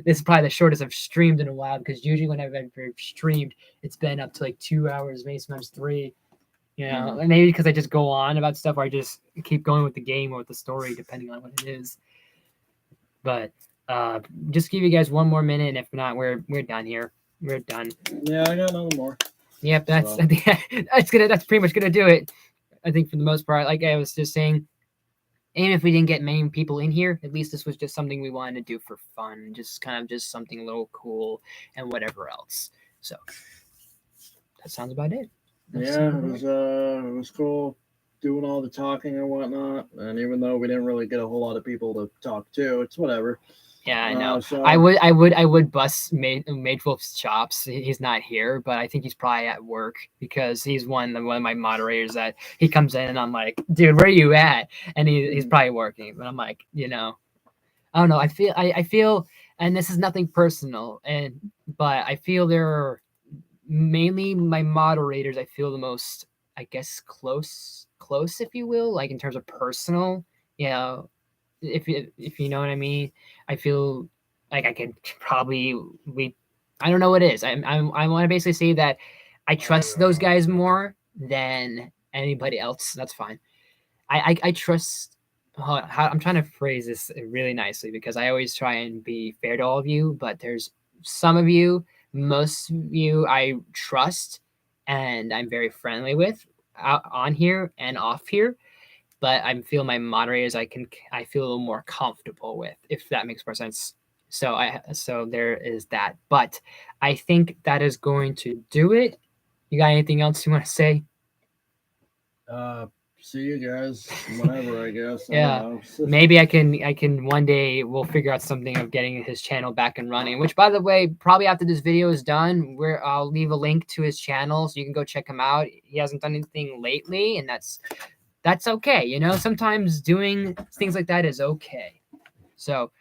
This is probably the shortest I've streamed in a while because usually when I've ever streamed, it's been up to like 2 hours, maybe sometimes three. You know, and maybe because I just go on about stuff, or I just keep going with the game or with the story, depending on what it is. But just give you guys 1 more minute, and if not, we're done here. We're done. Yeah, I got another more. Yep, that's I think that's pretty much gonna do it. I think for the most part, like I was just saying, even if we didn't get many people in here, at least this was just something we wanted to do for fun, just kind of just something a little cool and whatever else. So that sounds about it. It was cool doing all the talking and whatnot. And even though we didn't really get a whole lot of people to talk to, it's whatever. Yeah, I know. So I would bust Wolf's chops. He's not here, but I think he's probably at work because he's one of my moderators that he comes in and I'm like, dude, where are you at? And he's probably working. But I'm like, I don't know. I feel, and this is nothing personal, but I feel there are mainly my moderators. I feel the most, I guess, close, if you will, like in terms of personal, if you know what I mean. I feel like I could probably I don't know what it is. I want to basically say that I trust those guys more than anybody else. That's fine. I trust. I'm trying to phrase this really nicely because I always try and be fair to all of you, but there's some of you, most of you, I trust and I'm very friendly with on here and off here. But I feel my moderators I feel a little more comfortable with, if that makes more sense. So there is that. But I think that is going to do it. You got anything else you want to say? see you guys whenever, I guess. I Yeah. don't know. Maybe I can one day we'll figure out something of getting his channel back and running, which by the way, probably after this video is done, I'll leave a link to his channel so you can go check him out. He hasn't done anything lately, and that's okay. You know, sometimes doing things like that is okay. So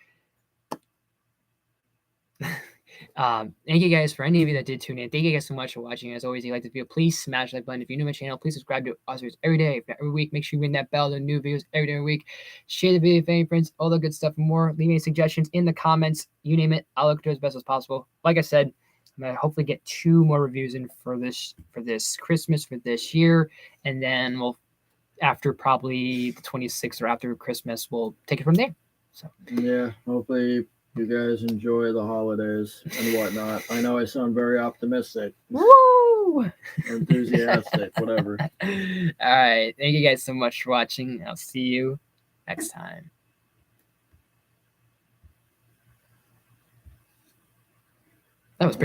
thank you guys for any of you that did tune in. Thank you guys so much for watching. As always, if you like this video, please smash that button. If you're new to my channel, please subscribe to us every day, if not every week. Make sure you ring that bell. The new videos every day, every week. Share the video with any friends, all the good stuff and more. Leave any suggestions in the comments. You name it. I'll look to as best as possible. Like I said, I'm gonna hopefully get 2 more reviews in for this Christmas for this year, and then we'll after probably the 26th or after Christmas, we'll take it from there. So yeah, hopefully you guys enjoy the holidays and whatnot. I know I sound very optimistic. Woo! Or enthusiastic, whatever. All right. Thank you guys so much for watching. I'll see you next time. That was pretty